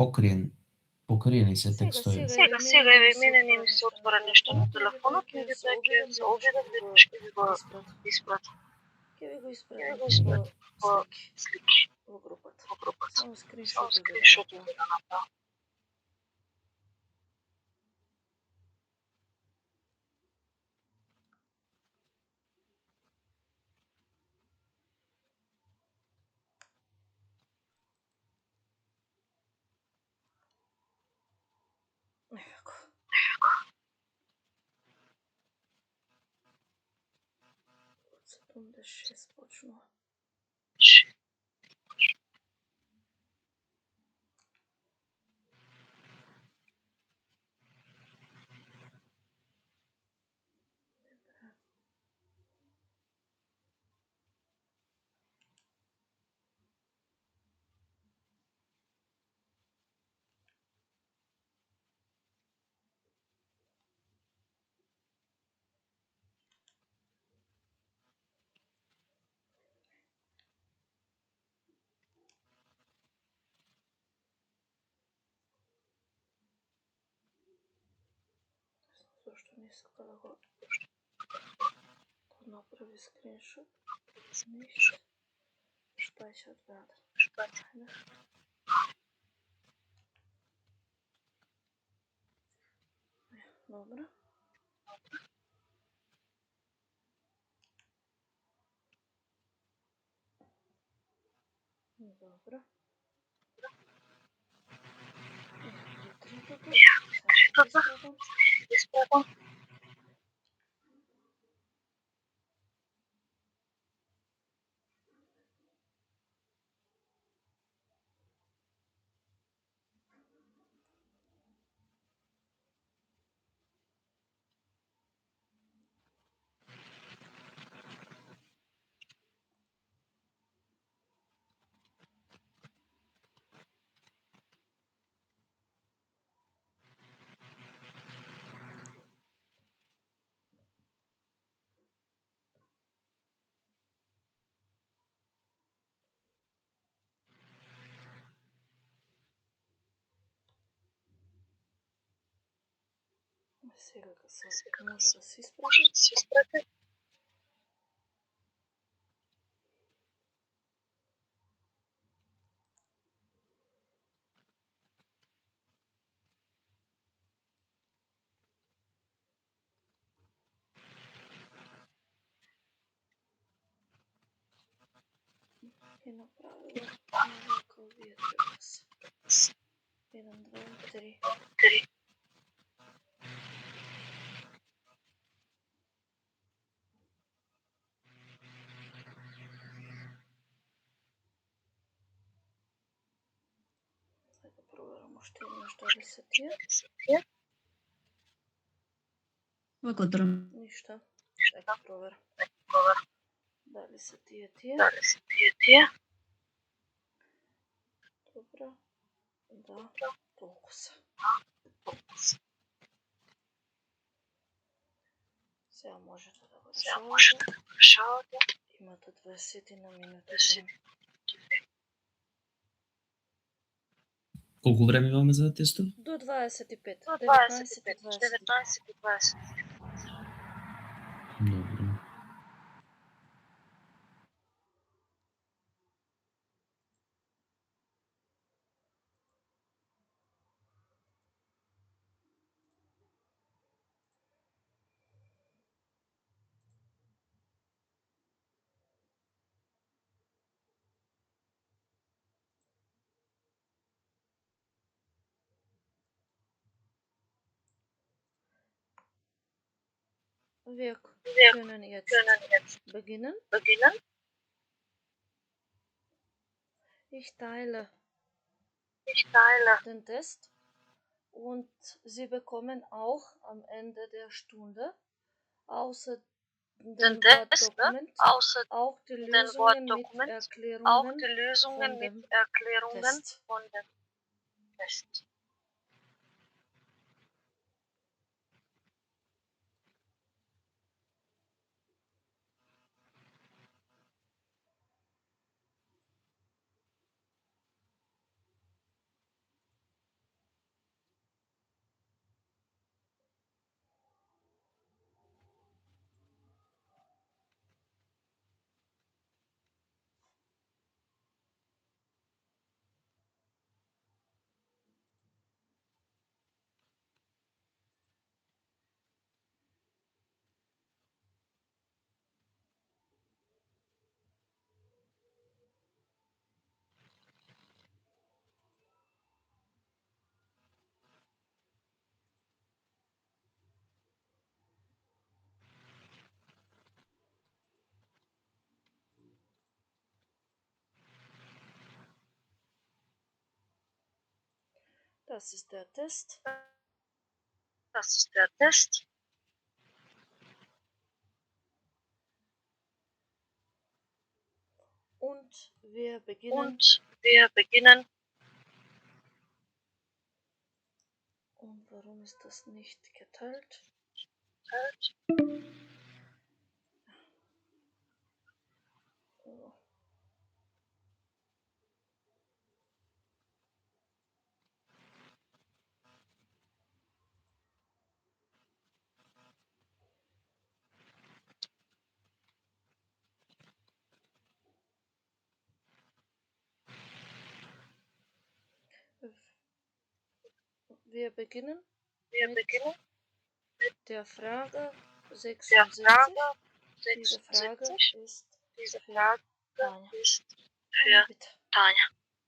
покриени се текстови. Сега еве мене не ми се отвора нешто на телефонот, меѓутоа ќе се обидам веднаш ќе ви го испратам. Ќе ви го Ќе ви испратам го испратам во во слики во групата. во групата. Само Само скриншот скриншот да да го направам. Еко. 76 почнува. Зошто не сака да го направи скриншот? Ништо. Speichert werden. Добро. Добро. Третото. Испратам. Сега Сега може да се може испрати. да се испрати. И направила овака овие препаси. 1, 2, 3. 3. Да проверам уште еднаш дали се тие. Благодарам. Ништа. Ништа. Нека проверам. Дали се тие? Дали се тие? Добро. Да, толку се. Сега можете да го решавате. Имате 20 на минути време. Колку време имаме за тестот? До 25. До 19 и 25. 20. 19 и 20. Добро. Wir können jetzt beginnen. Ich teile den Test und Sie bekommen auch am Ende der Stunde außer dem Word-Dokument auch die Lösungen mit Erklärungen von dem Test. Das ist der Test. Und wir beginnen. Und warum ist das nicht geteilt? Oh. Wir beginnen mit der Frage 76. Diese Frage ist für Tanja. Bitte.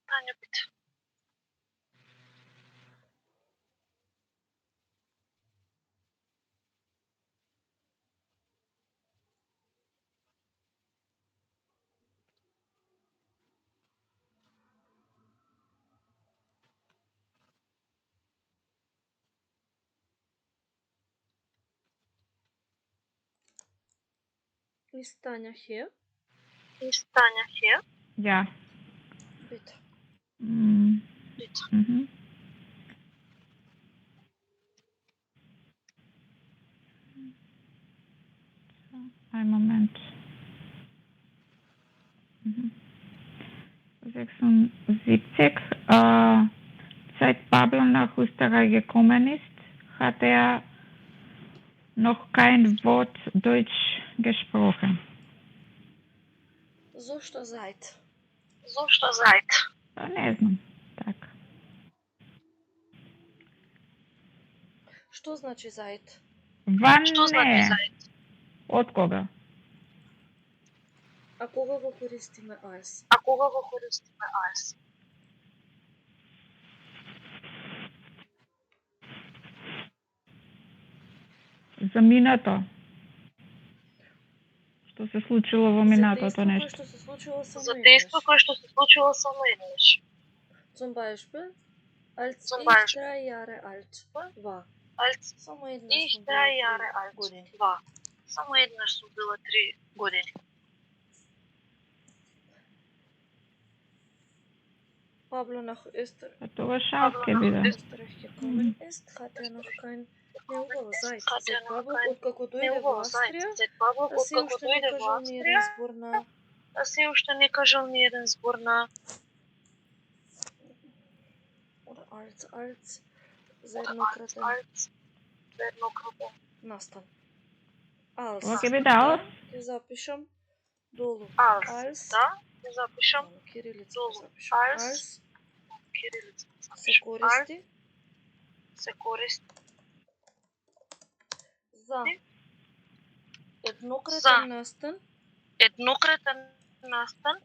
Tanja, bitte. Ist Tanja hier? Ja. Bitte. Mhm. So, einen Moment. 76. Seit Pablo nach Österreich gekommen ist, hat er noch kein Wort Deutsch gesprochen. Зошто зајд? Зошто зајд? Pa ne znam. Tak. Што значи зајд? Што значи Wann? зајд? Od koga? А кога го користиме als? А кога го користиме als? За минато. Што се случило во За минатото дејство кое нешто. што се случило само За еднаш. дејство кое што се случило само еднаш. Zum Beispiel, als Zum ich Beispiel. 3 Jahre alt war. Als Само еднаш ich сум 3 била Jahre 3 alt години. war. Само еднаш сум била 3 години. Pablo nach Österreich А тоа шалт ке биде. gekommen ist, hat er noch kein неубаво зајд. Зет Павло откако дојде во Неубаво зајд. Австрија, Зет Павло а се откако уште не дојде во кажал ни еден Австрија, збор на а се уште не кажал ни еден збор на oder als за еднократен за еднократен настан. Als. Ова ќе биде алс? Ќе запишам долу. als. Als. Да, ќе запишам Кирилица долу. ќе запишам. Als. Als кирилица. се користи Се користи за За. еднократен настан еднократен настан,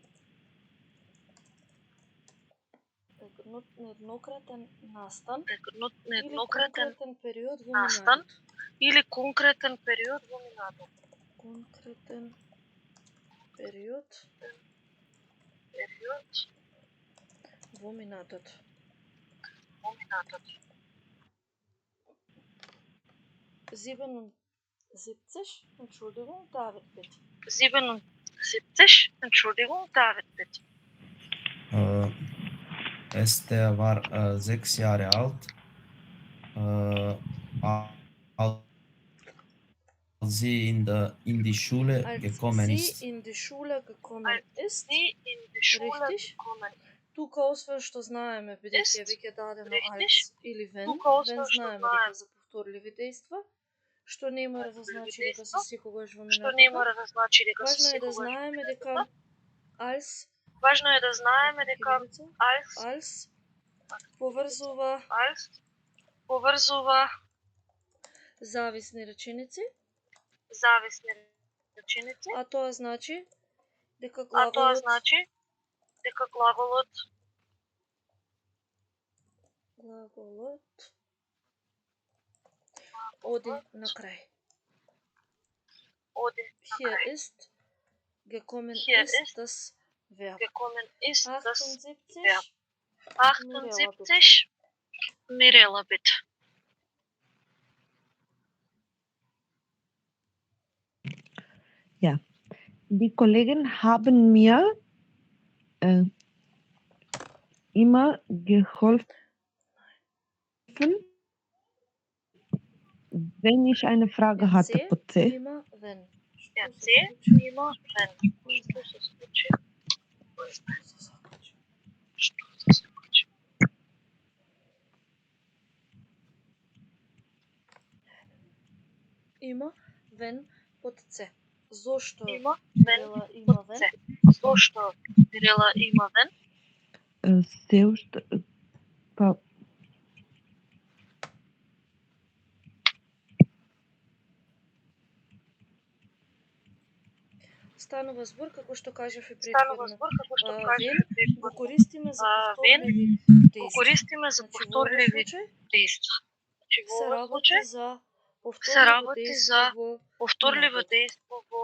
еднократен настан или еднократен конкретен период во настан минатото. или конкретен период во минатото. Конкретен период Период во минатото. во минатото. 77, Entschuldigung, David bitte. 77, Entschuldigung, David bitte. Er war 6 Jahre alt. Als sie in die Schule Als gekommen sie ist, in die Schule gekommen ist, Sie in die Schule Richtig. gekommen. тука освен што знаеме, бидејќи е веќе дадено Richtig. als или wenn, Тука освен wenn што знаеме знаеме. дека за повторливи дејства, што не мора да значи дека се секогаш во Што не минатото. мора да значи дека се Важно е да секогаш во знаеме дека минатото. als Важно е да знаеме дека кирилица, als поврзува als поврзува зависни реченици, зависни реченици, а тоа значи дека а тоа глаголот значи дека глаголот оди на крај. оди на Hier крај. ist gekommen Hier ist ist das Verb. Gekommen ist das 78 Verb. 78 Mirela bitte. Ja, die Kollegen haben mir immer geholfen, wenn ich eine Frage hatte. C, Po C. има when. Ja, Што C се случи? има when. Што се случи? Што се случи? Што се случи? Има when под C. Зошто Има Мирела when има под when? C. Зошто Мирела има when? Се уште па Станува збор како што кажав и Станува претходно. збор како што When кажав го претходно. користиме за When повторливи го дејства. користиме за Значи, во овој повторливи случај дејства. Значи во се овој работи случај за се повторливо работи дејство за во повторливо минатото. дејство во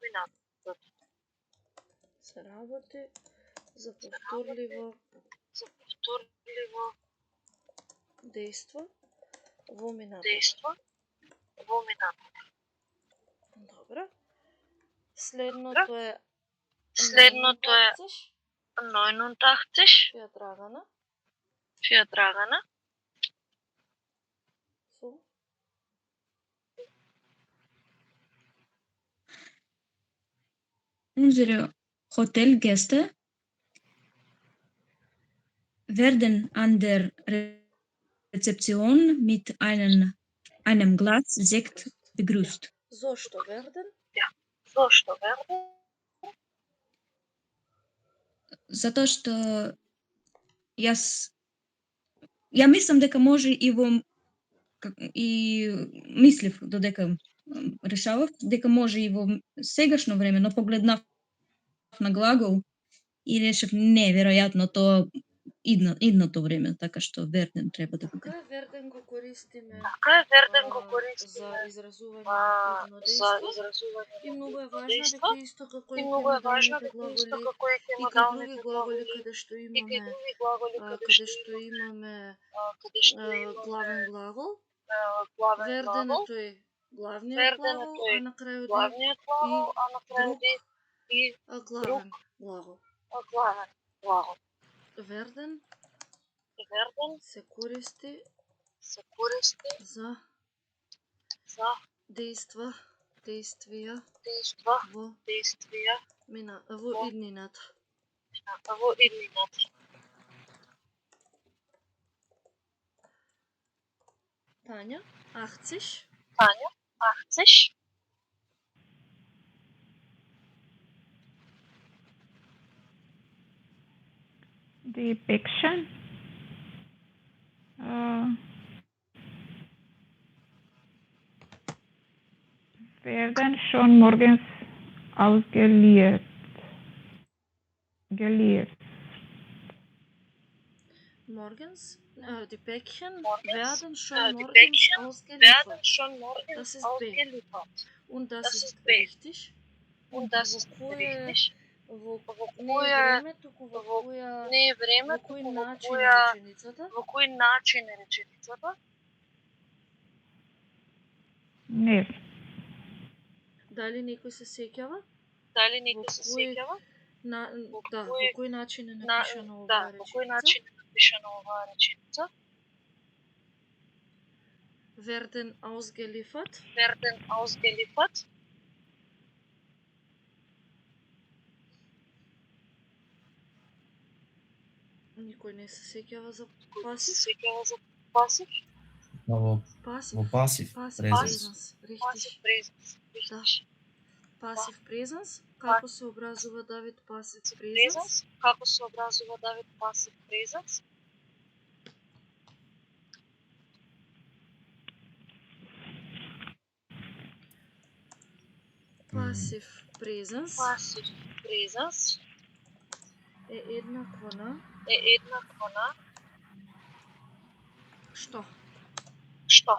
минатото. Се работи за повторливо За повторливо дејство во минатото. дејство во минатото. Добро. Следното е Следното е 89 89 Dragana. Фија Драгана. So. Unsere Hotelgäste werden an der Rezeption mit einem Glas Sekt begrüßt. Зошто верден? Зошто верден? Затоа што ја мислам дека може и мислив додека решавав дека може и во сегашно време, но погледнав на глагол и решив не, веројатно тоа идното време, така што верден треба да биде. Така верден го користиме за изразување на едно за дејство. изразување И многу е на важно дејство. дека исто како И и многу е важно кај дека исто глаголи како и кај и кај други модалните глаголи глаголи каде што и кај имаме други глаголи каде што имаме главен глагол, главен верден е глагол, тој главниот верден е глагол, тој а на крајот главниот глагол, а на крајот друг и главен глагол. главен глагол. Верден Верден се користи се користи за за действија дејства, во действија во иднината. во иднината. Тања, 80 Тања, 80 Die Päckchen werden schon morgens ausgeliefert. Morgens, die Päckchen Morgens, werden schon die morgens Päckchen werden ausgeliefert. schon morgens Das ist B. ausgeliefert. Und das Das ist ist B. richtig. Und das ist richtig. Во Не не е време, туку во која Не е време, во кој туку во начин е која реченицата? во кој начин е реченицата? Не. Дали некој се сеќава? Дали Во некој се кој сеќава? во кој начин е Да, напишана оваа во кој реченица? начин е напишана оваа реченица? Werden ausgeliefert. Werden ausgeliefert. Никој не се сеќава за Кој се пасив? сеќава за пасив? Во Пасив. пасив, Пасив презенс. презенс. Пасив Richtig. презенс. Да. Richtig. Пасив презенс. Како се образува Давид пасив презенс? Презенс. Како се образува Давид пасив презенс? Пасив презенс Пасив презенс е еднакво на што? што?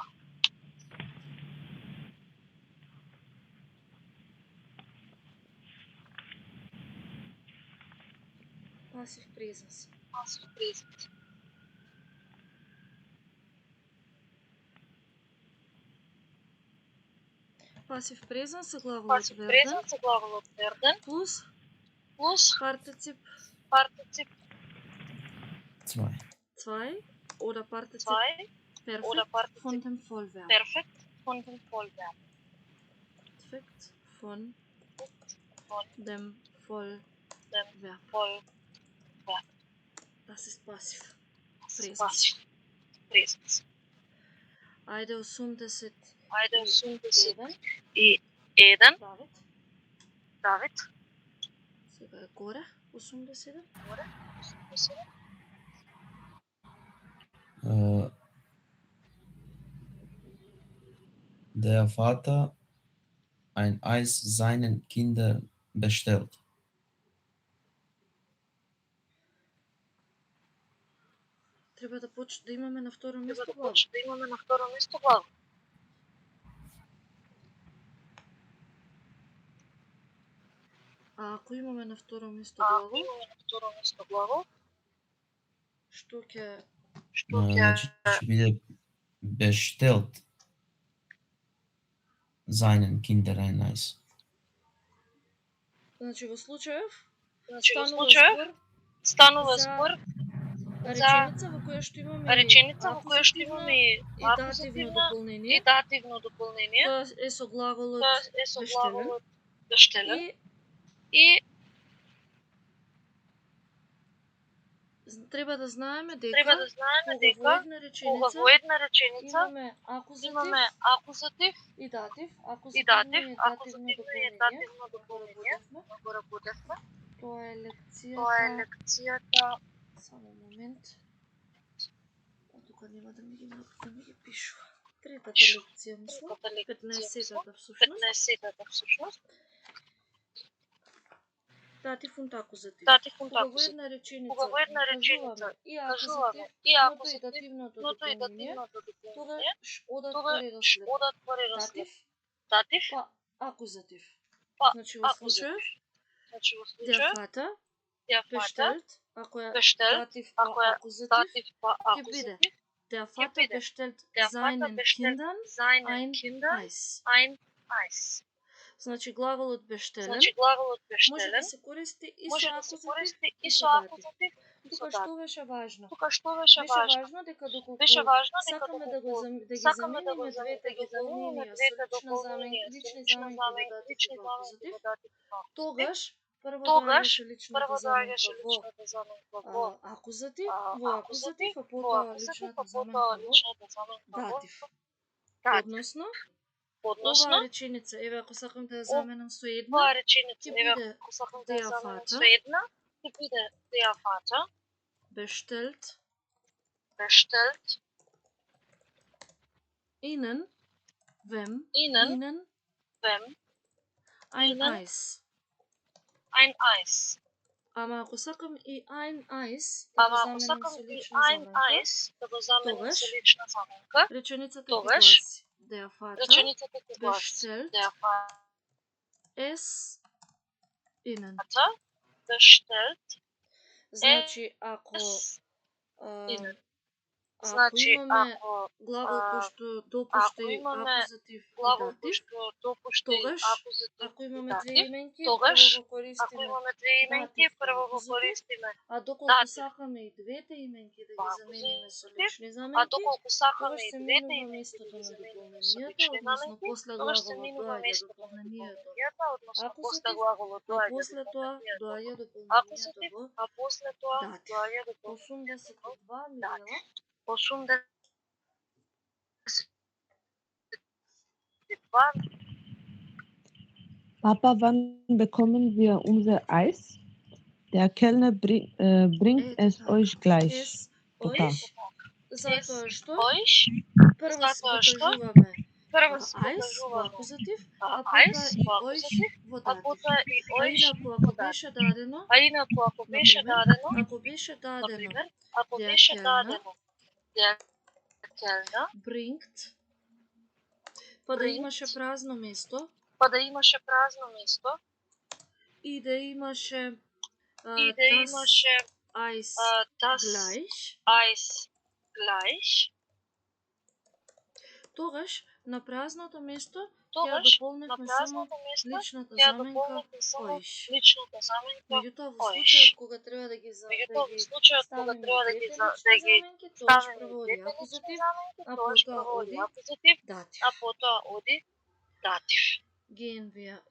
Пасив презенс. Пасив презенс. Пасив презенс е глаголот Пасив верден презенс е глаголот верден плюс партицип zwei oder Partizip zwei oder perfekt von Partizip dem Vollverb. perfekt von dem Vollverb. Perfekt von dem Vollverb. Vollverb. Das ist passiv. Пасив презенс. Ајде 80 Ајде и 81. Давид. Сега е горе 87. Der Vater ein Eis seinen Kindern bestellt. Треба да имаме на второ место Треба глагол. да имаме на второ место глагол. А ако имаме на второ место глагол, што ќе Значи ќе биде bestellt seinen Kindern ein Eis. Значи во случајов станува збор реченица во која што имаме и дативно дополнение. Тоа е со глаголот bestellen. И треба да знаеме дека Треба да знаеме кога дека во една кога реченица во една реченица имаме акузатив имаме акузатив и датив, и акузативно датив, и дативно акузативно и дополнение, дативно го дополнение, работевме. го работевме. Тоа е Тоа е лекцијата. лекцијата. Само момент. Тука нема да ми ги пишува. Третата лекција, мислам. Третата лекција, 15-тата всушност. 15-тата всушност. Датив und акузатив. Датив und Кога во акузатив. една реченица Кога во една реченица кажуваме и кажуваме акузатив, и ното и акузатив, дативното ното и дополнение, дативното дополнение, тогаш одат по тогаш редослед. одат по редослед. Датив, Датив, па акузатив. па Значи во случај акузатив. Значи во der случај Vater der Vater bestellt, ако е bestellt, датив ако па е акузатив, датив па ќе биде акузатив, der ќе Vater биде bestellt der Vater seinen bestellt Kindern seinen ein Kindern Eis. ein Eis. Значи глаголот bestellen Значи глаголот може да bestellen се користи и може со да се акузатив користи и и со со датив. акузатив и со Тука датив. што беше важно? Тука што беше Беше важно? важно дека доколку Беше важно дека сакаме да доколку ги сакаме да замениме двете ги замениме дополненија со двете лична дополненија заменка, со лични лична заменки во заменка, датив и лични во заменки акузатив, во датив и во акузатив, тогаш прво тогаш доаѓаше личната прво доаѓаше заменка во личната заменка во акузатив, акузатив, а во потоа акузатив, личната а потоа заменка во личната заменка во датив. датив. Односно, Односно, оваа реченица, еве ако сакам да ја заменам со една, оваа реченица, ќе еве биде ако сакам да ја der заменам со Vater една, ќе биде der Vater bestellt bestellt ihnen, wem, ihnen ihnen wem ein ihnen Eis. ein Eis. Ама ако сакам и ein Eis да Ама го ако заменам сакам со и лична ein заменка, Eis да го заменам тогаш со лична заменка, реченицата ќе тогаш гласи der Vater реченицата ќе гласи bestellt der es ihnen. Vater bestellt Значи ако es ihnen. ако Значи имаме ако глагол кој што ако допушта и имаме акузатив и глагол кој датив, што допушта и тогаш акузатив ако и имаме две датив, именки, тогаш прво го ако користиме имаме две именки, датив па прво го акузатив, користиме а доколку датив сакаме и двете именки да па ги замениме со акузатив, лични а заменки, доколку сакаме тогаш и се двете минува именки да местото ги на замениме со дополненијата, лични односно заменки, после тогаш се глаголот минува доаѓа местото на дополнението дополненијата, односно после акузатив, глаголот а доаѓа после тоа дополнението доаѓа дополнението акузатив, во а после тоа датив. доаѓа дополнението во 82 Мирела. датив. 82 Papa, wann bekommen wir unser Eis? Der Kellner bringt es така. euch gleich. Ес Така. оиш, затоа што Оиш, прво затоа го што кажуваме прво ајс се во покажуваме акузатив, а ајс потоа и во оиш акузатив, во а датив. потоа и А оиш инаку во ако датив. беше дадено, А инаку ако беше например, дадено, ако беше дадено например, ако der беше Kellner дадено der Kellner bringt, па да bringt, имаше празно место па да имаше празно место и да имаше и да das имаше Eis das gleich, Eis gleich, тогаш на празното место ја тогаш на дополнивме само празното место личната ја заменка дополнивме само оиш. личната заменка Меѓутоа во оиш. случајот кога треба да ги Меѓутоа во случајот кога ставиме треба да ги двете да лични ги заменки, тогаш ставиме прво оди двете лични акузатив, заменки, а тогаш потоа прво оди оди акузатив, датив. а потоа оди датив.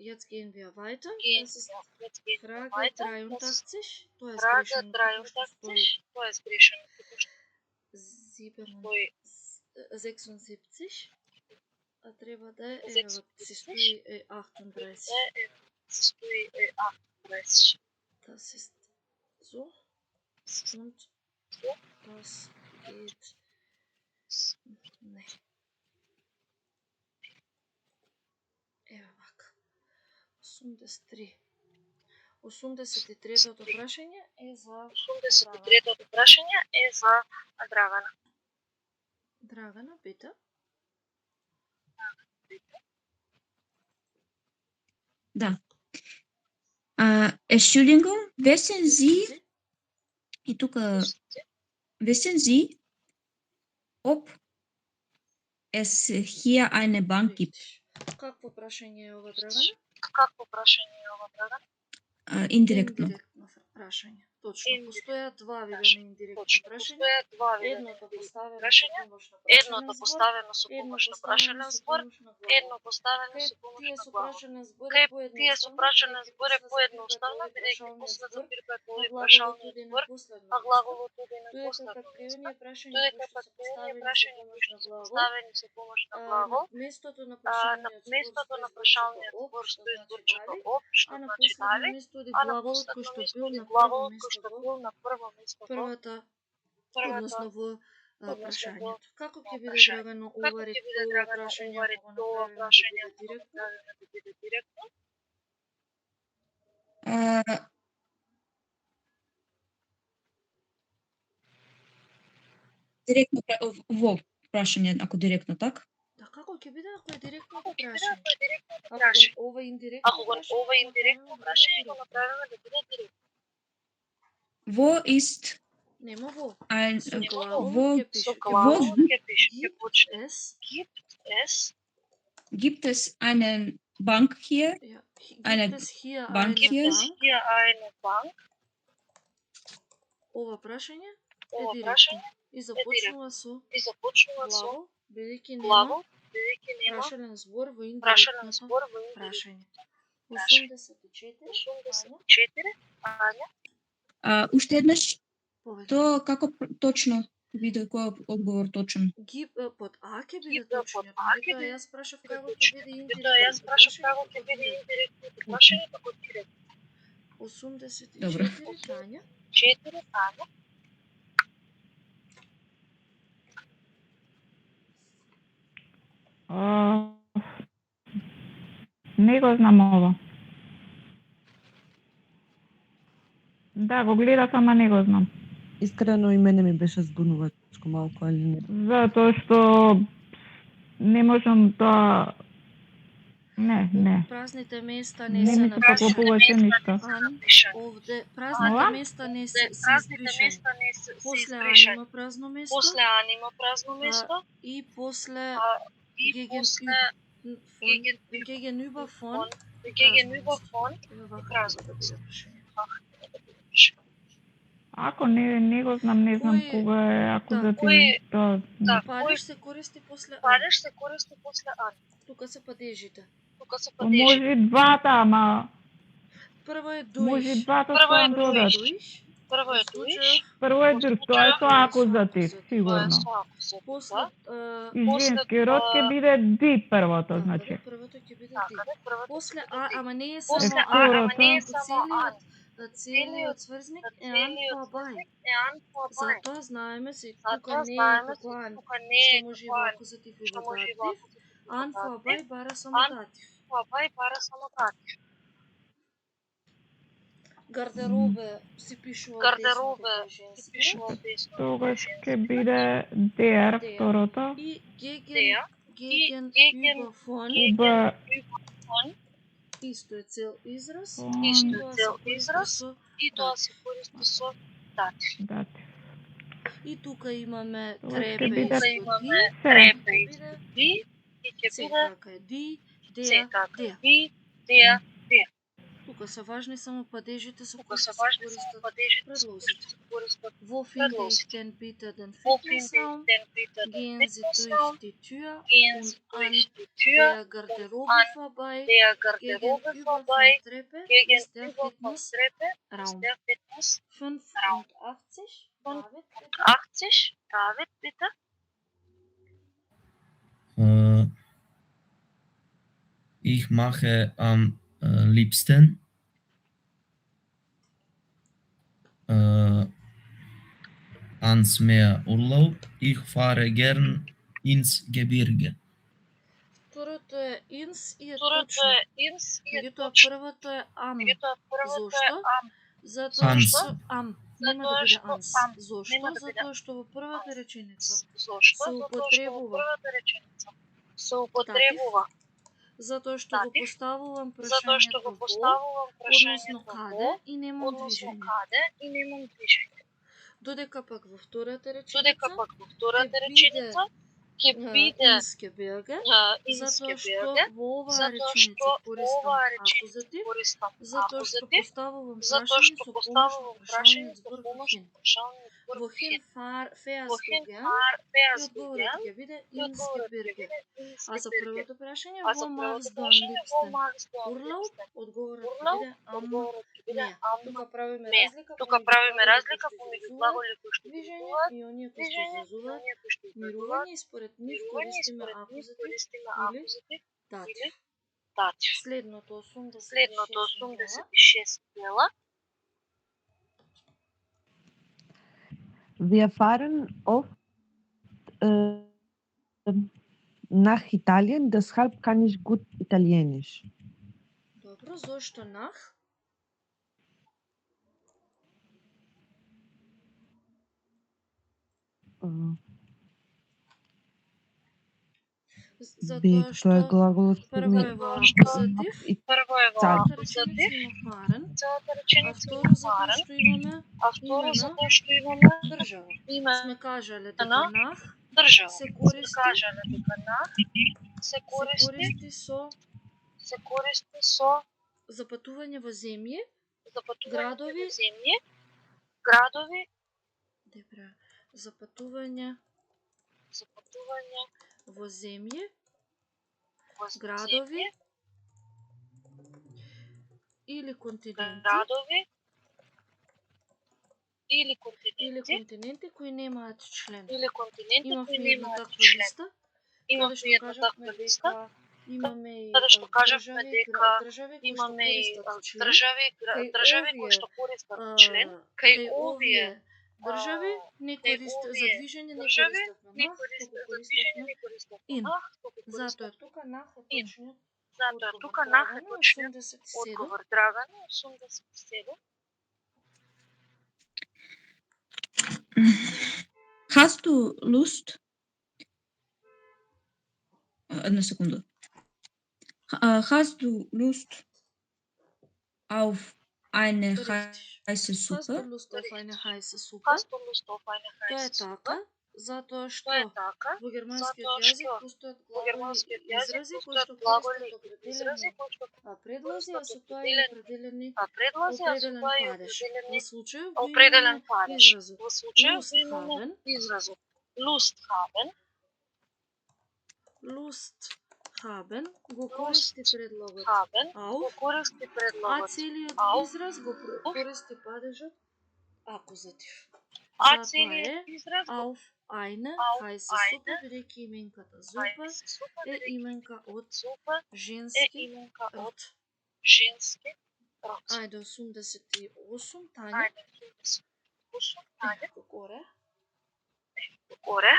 Jetzt gehen wir weiter. Gehen Das ist wir, jetzt gehen wir Frage weiter. 83. Тоа е Frage сгрешено, тука што стои 83, тоа е сгрешено, тука што 76, а треба да е, еве, 76, си стои 38. се стои 38. Das ist so und das geht не. Ева вака. 83. 83-тото прашање е за 83-тото прашање е за Драгана. Драгана, бита. Да. Entschuldigung, wissen Sie, и тука, wissen Sie, ob es hier eine Bank gibt? Какво прашање е ова, Драгана? Какво прашање е ова, Драгана? Indirektно. Индиректно прашање. Точно, постојат два вида на индиректни Точно, прашања. постојаат два вида на Едното поставено со прашања. помош на Едното прашален збор, поставено со едно помош на поставено прашален со збор, помош на едно глагол. поставено Кај со помош тие на со глагол. прашален збор Кај е тие со поедноставно, прашален бидејќи збор е после поедноставно, запирката бидејќи овој после прашалниот збор, запирката а овој глаголот прашалниот оди на збор, последно а место. глаголот оди на Додека последно пак кај место. оние прашања Додека кои што пак се кај оние поставени со прашања помош кои на што се глагол, поставени со помош на на глагол, местото на на прашалниот збор местото на стои зборчето прашалниот об, збор што стои значи зборчето дали, об, што а на значи последно дали, место оди а на глаголот кој последно што место бил оди на прво глаголот кој место што во бил на прво место во првата, односно во односно во прашањето. Како ќе биде прашање. Драгано Како ова ќе биде ова Драгано прашање ова ако го ова направиме да прашање биде ако го директно? направиме да биде директно? Директно во прашање, ако директно така? Да, како ќе биде ако е директното Како ќе биде прашање? ако е директното Ако прашање? го ова индиректно Ако го прашање, ова го индиректно направиме прашање го да биде направиме да биде директно. Во ist Нема во. ein Со Нема глаголот во ќе пише. Со глаголот ќе пише, ќе Gibt почне. es, Gibt gibt es es einen Bank hier? ja, Eine gibt es hier Bank eine hier? Bank? hier eine Bank? Ова прашање е Ова директно. прашање И започнува со и започнува со глагол, бидејќи нема глагол, бидејќи нема прашален збор во прашален индиректното збор во индиректно прашање. прашање. 84, 84, Ања, Уште еднаш, повеќе. то како точно биде кој одговор точен? Под А ќе биде Под точниот. А ќе Меѓутоа биде јас прашав биде како ќе точниот. биде Меѓутоа јас индиректното прашав прашање, како ќе од биде директно. индиректното прашање како директно. 84, Тања. 4, Ања, Не го знам ова. Да, го гледав, ама не го знам. Искрено и мене ми беше збунувачко малку, али не. Затоа што не можам да... Не. Празните места Не не се ми се поклопуваше напишани. ништо. Овде празните Ова? места не се празните избришани. места не се После Ан избришани. има празно место. После Ан има празно место. И после И после Gegenüber von Gegenüber von празно место. Ако не го знам, не знам Кој- кога е, ако да, за кој- ти, да, да, Падеж се користи после Ан. Падеж се користи после Ан. Тука се падежите. Тука се Па падежи. може и двата, ама Прво е може и дуиш. двата Прво е стојам додат. дуиш. Прво е Во случајов дуиш. Прво е душ, тоа е со ако за ти, Тоа е сигурно. со ако за После И после, женски род ќе биде ди првото, значи. првото ќе биде ти. Така, првото После ќе биде А, ти. ама не е После само А, Ан. ама не е само Ан. Целиот сврзник е Ан Целиот по бај. сврзник е Ан по бај. Затоа знаеме се тука Затоа не е знаеме како Ан, тука не е што може и како во Ан, акузатив и што во може и во датив. акузатив и во Ан по датив. бај бара само Ан датив. по бај бара само датив. Гардеробе си пишува Гардеробе десно се пишува десно. Тогаш ќе биде der второто. И Деа. gegen Gegen- über von Уба Фон исто е цел израз. исто Тоа е се цел користи израз со и тоа се користи со датив. датив. И тука имаме Тоа ќе трепе биде исто имаме ди. трепе Ќе исто биде ди и ќе се биде така е ди, деа, сека деа. ди, деа. Тука се важни само падежите со Тука кои се се важни само користат падежите со предлозите. кои се користат Wo finde ich предлозите. den bitte den Wo finde Fitnessraum? ich den bitte den Gehen Sie Fitnessraum? durch die Tür Gehen und Sie an durch die Tür der Garderobe an vorbei. der Garderobe Gegenüber vorbei. von Treppe ist der Gegenüber von Fitnessraum. Treppe ist der Fitnessraum. 85. David, bitte. 80. David, bitte. Ich mache am liebsten ans Meer Urlaub. Ich fahre gern ins Gebirge. Второто е инс и е Второто точно. е инс и е Меѓутоа точно. првото е ам. Меѓутоа првото е Зошто? ам. Затоа Анс. што ам нема да Затоа биде што анс. ам Зошто? нема да биде Затоа што во првата реченица Зошто? се Затоа што во употребува. првата реченица се употребува затоа што го датив, поставувам затоа што го прашањето во, поставувам односно прашањето каде во, и немам односно движење. каде и немам движење. Додека пак во втората Додека реченица пак во втората ќе реченица ќе биде инскеберге, инске затоа што берге, во оваа затоа реченица што користам оваа реченица акузатив, користам затоа што акузатив, поставувам затоа прашање што со поставувам помошно прашање прашање со збор во помошно хин. прашање збор Во во хин хин. феас Во хин геген фар и пеас одговорот геген ќе биде и одговорот ќе инскеберге. биде А за инске берге. првото прашање А во за магс првото дуам прашање во липстен магс дуам урлауп, липстен одговорот ќе урлауп, биде ам одговорот ќе биде ме. ам Тука правиме ме. разлика Тука помеѓу правиме глаголи разлика кои што помеѓу изразуваат глаголи кои што движење изразуваат и оние кои што движење и изразуваат оние кои што изразуваат мирување и според нив мирување и користиме според нив акузатив користиме или акузатив датив. или датив. Следното Следното 86 86 дела. Wir fahren oft nach Italien, deshalb kann ich gut Italienisch. Добро, зошто нах? Затоа Тоа е што глаголот прво е во акузатив, и Прво е во целата акузатив, реченица има фарен, целата а реченица второ има затоа фарен, што имаме а второ име на затоа што имаме држава. име Сме кажале дека на нах држава. се Сме користи кажале дека нах се се користи со за патување во земји, за патување градови, во земји, градови, добра, за патување во земји, во градови земји, или континенти, градови или континенти кои немаат член. или континенти кои Имавме една немаат таква член. листа, каде Имавме што една кажавме таква листа, дека имаме и каде што кажавме дека држави кои што имаме и користат член. држави кои што користат член. Кај овие држави не кај користат за овие движење, не држави користатме не нах, користат туку за движење, користатме не користат ин. нах, туку Затоа користат тука нах е ин. точниот Затоа одговор. тука нах е Драгана, точниот 87. одговор. Драгана 87. Hast du Lust? Една секунда. Hast du Lust auf eine Richtig. heiße Hast Suppe? du Lust auf eine heiße Suppe? Hast du Lust auf eine Тоа е heiße Suppe? така, затоа Тоа е што така, во германскиот затоа јазик што постојат во германскиот глаголи и јазик изрази кои постојат што глаголи користат и изрази определени кои што предлози, а со тоа и определени предлози, а со определен тоа и падеж. определени Во случајот го определен имаме падеж. изразот Во случајот Lust го имаме haben. изразот Lust haben. Lust haben го Lust користи предлогот haben го auf, користи а предлогот целиот auf, израз го користи падежот акузатив. а Затоа целиот е израз го auf eine auf heiße Suppe, eine бидејќи именката зупа heiße Suppe, е именка од Suppe е женски именка од род. женски род. Ајде 88, Тања. Ајде 88, Тања. Горе. Горе.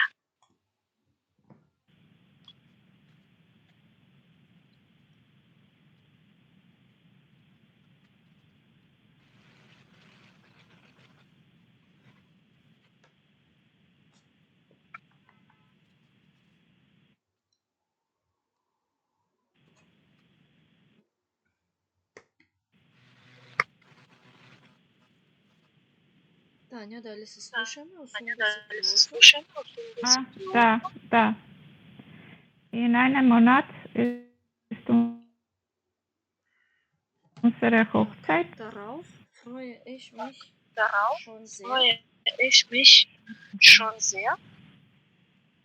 Тања, дали се слушаме? Тања, дали се 88. слушаме? Da. In einem Monat ist unsere Hochzeit. Darauf freue ich mich Darauf schon sehr. freue ich mich schon sehr.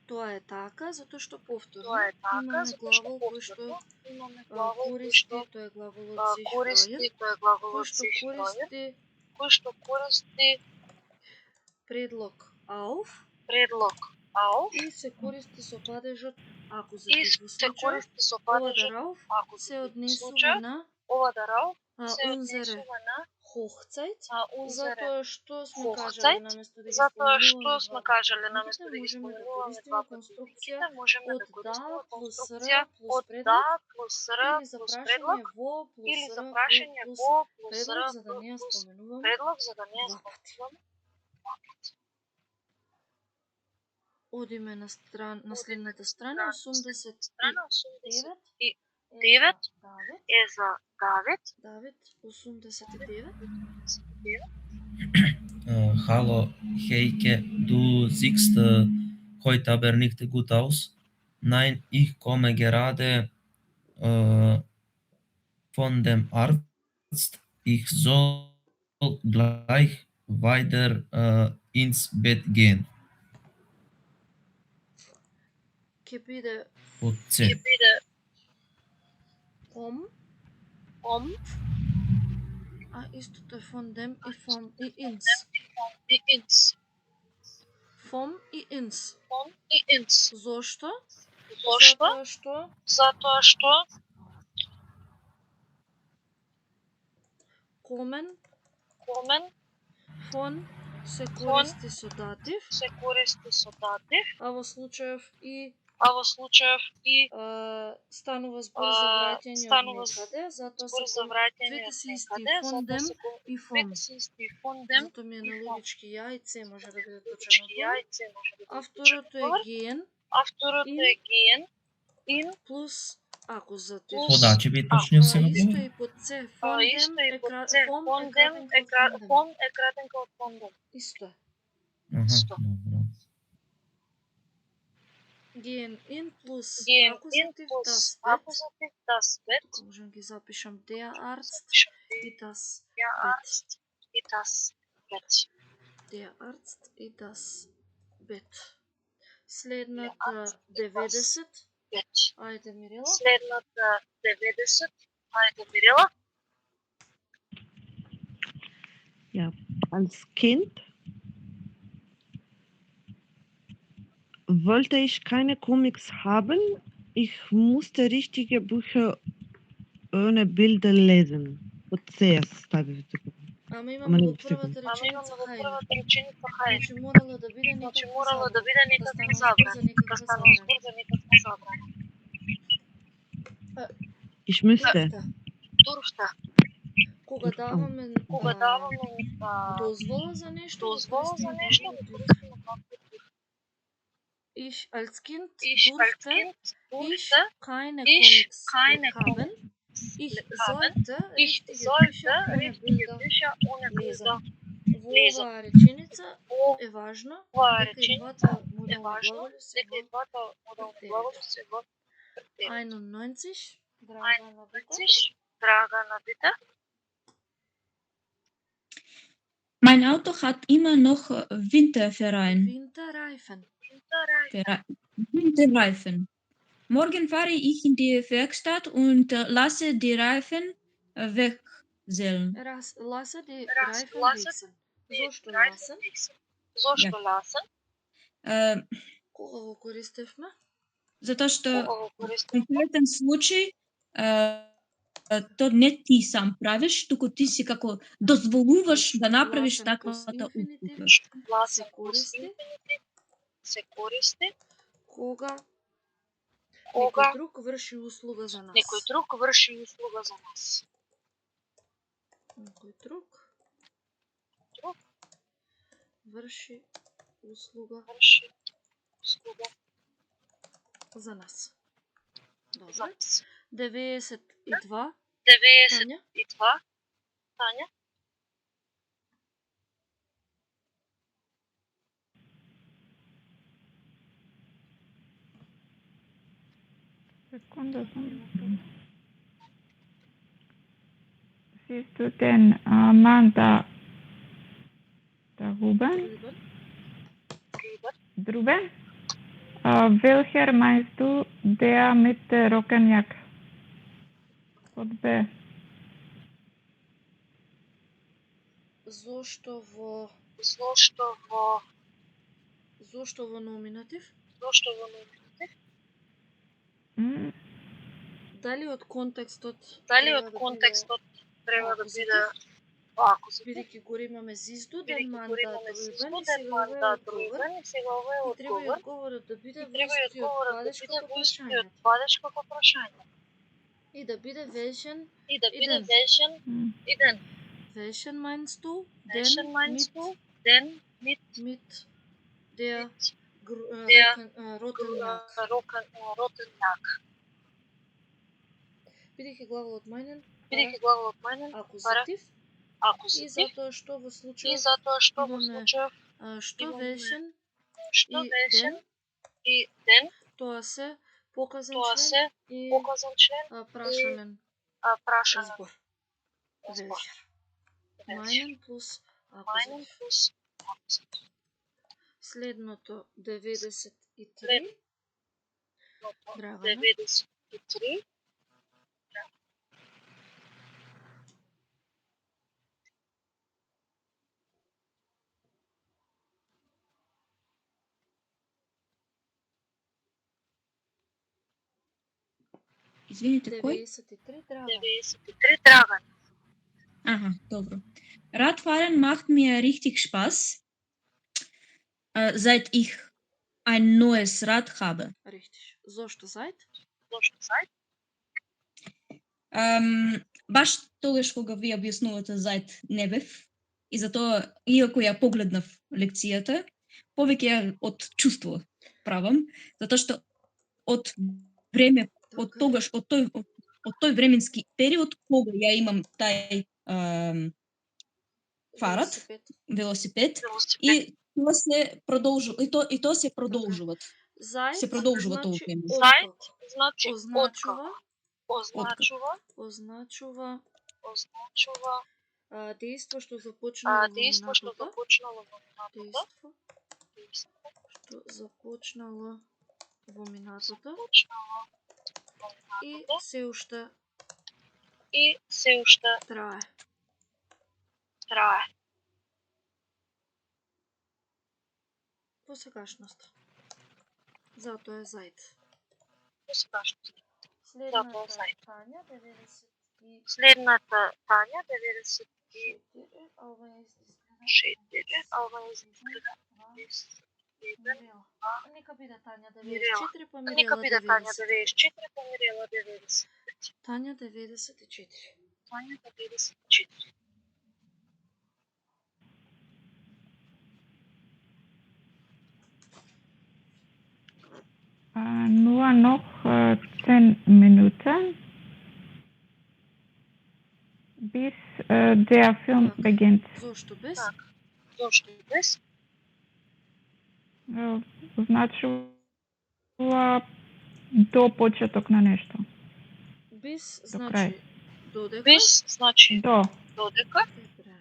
Тоа е така, затоа што повторно Тоа е така, имаме затоа што глагол кој што повторно имаме глагол кој користи, што тоа е глаголот користи, sich тоа е freuen, глаголот кој што sich freuen, користи кој што користи предлог auf предлог auf и се користи со падежот и акузатив. Во се случајот, користи со ова падежот darauf ако се однесува случај, на ова darauf се unsere однесува на Hochzeit, unsere затоа што сме Hochzeit, кажале наместо да ги затоа што споменуваме сме два кажале пати наместо да ги можеме да споменуваме користиме два пати конструкција можеме да од користиме да плюс конструкција р плюс од предлог да плюс р или за плюс прашање предлог во плюс или за р прашање плюс во плюс р предлог за да не ја плюс споменуваме предлог за да не ја два пати. споменуваме два пати. Одиме на следната страна 89 Страна 89 Давид. е за Давид. Давид 89. Hallo, Heike, du siehst heute aber nicht gut aus. Nein, ich komme gerade von dem Arzt. Ich soll gleich weiter ins Bett gehen. Ќе биде Под С. Ќе биде om, а истото е von dem и vom и ins. и инс. Vom и ins. И инс. Зошто? Зошто? Затоа што Комен, von се користи со датив, се користи со датив, а во случајов и станува збор за враќање од некаде, затоа збор за се враќање двете од се исти некаде, von затоа dem се и vom. двете се исти von dem Затоа ми е нелогички ја и С може да биде точен логички ја одговор. и С може да А биде второто е одговор. gen А второто е ген, ин плюс акузатив. Кога ќе биде точниот сега? Исто и под С, von исто dem и е под С, vom von е dem кратенка е од von dem. von е кратенка од von dem. Исто е. Аха, добро. Gen in плюс Ген, ин акузатив плюс das wird. акузатив das wird. Тука можам ги запишам der Arzt и das Der wird. Arzt и das wird. Der Arzt и das wird. Следната 90. Wird. Ајде Мирела. Следната 90. Ајде Мирела. Ja, als Kind wollte ich keine Comics haben. Ich musste richtige Bücher ohne Bilder lesen. От сега стави тука. Ама Ама не имаме во го стигам. првата реченица во хајна. првата реченица хајна. Значи морало да биде Значи некаква морало да забрана. биде Да некаква станува збор забрана. за Да некаква станува збор забрана. за некаква забрана. Ich müsste. Турфта. Кога даваме дозвола за нешто, дозвола за нешто, го го користиме користиме како Ich als Kind Ich als durfte Kind ich durfte keine ich Comics keine haben. Ich haben. sollte Ich richtige sollte Bücher ohne richtige Bilder Bücher ohne lesen. Bilder Во lesen. оваа реченица Во е важно оваа дека и реченица двата е модални важно глаголи се дека и во двата модални глаголи се во преттерите. 91, драга на бита. Драга на бита. Mein Auto hat immer noch Winterverein. Winterreifen. Winterreifen. Morgen fahre ich in die Werkstatt und lasse die Reifen wechseln. Lasse die Reifen Lasse wechseln. Зошто Reifen ласен? wechseln. Зошто ласен? Кога го користевме? Затоа што Кога го в користиме? конкретен случај то не ти сам правиш, туку ти си како дозволуваш да направиш Ласен таквата плюс инфинитив услуга. Ласен се плюс користи инфинитив се користи кога кога некој друг врши услуга за нас. некој друг врши услуга за нас. Некој друг врши услуга Врши услуга за нас. за Добро. нас. 92. 92. Тања. Sekunde. Siehst du den Mann da drüben? Drüben? Welcher meinst du, der mit der Rockenjacke? Под Б. Зошто во номинатив? Зошто во номинатив? Дали од контекстот треба да биде акузатив? Бидејќи горе имаме зизду, ден Бидејќи манда горе имаме друивен зизду, и ден сега манда ова е одговор. друивен и сега ова е И треба и одговор. одговорот да биде И во треба и истиот одговорот да падешко биде во истиот прашање. падешко прашање. И да биде вешен И да биде Иден. вешен иден. Welchen meinst du? Welchen meinst du? Den Mit der der roten Jack. Ротенјак. Бидејќи главолот meinen Бидејќи главолот meinen акузатив и акузатив затоа што во и случајот затоа што во имаме случај што имаме вешен што и вешен ден и ден, тоа се показан тоа член се и показан член прашален прашален збор. збор. Велјер. Мајнен плюс Мајнен акузатив. плюс акузатив. Следното 93. Драгана. 93. Извините, кој? 93. Драгана. 93. Драган. Аха, добро. Radfahren macht mir richtig Spaß, seit ich ein neues Rad habe. Richtig. Зошто зајд? Зошто зајд? Баш тогаш кога ви објаснувате зајд не бев, и затоа, иако ја погледнав лекцијата, повеќе од чувство правам, затоа што од време, од тогаш, од тој временски период кога ја имам тај фарат, велосипед, и тоа се продолжува, и тоа се продолжуваат. Зајд Се продолжува тоа значи време. Зајд значи означува означува дејство што започнало во дејство што минатото. започнало во минатото. Дејство што започнало во минатото и се уште трае. Во сегашноста. Затоа е зајд. Затоа е зајд. Тања 94, Следната Тања 94, ова е изгледа. ова изгледа. Мирела. Нека биде Тања Мирела. 94, па Нека Мирела биде Тања 90. 94, па Мирела 90. Тања 94. Тања 94. Nur noch 10 Minuten, bis der Film beginnt. Зошто без? Зошто без? Означува до почеток на нешто. Bis До крај. значи додека. Без значи До. додека. Добре.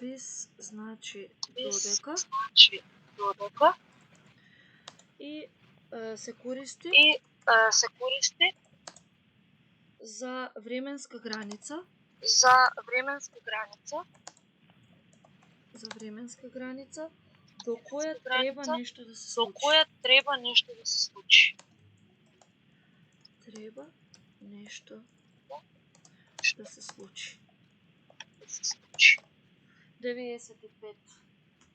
Bis значи Без додека значи додека. и се користи И се користи за временска граница. за временска граница. За временска граница до која треба нешто да се До случи. која треба нешто да се случи. Треба нешто да се случи. 95.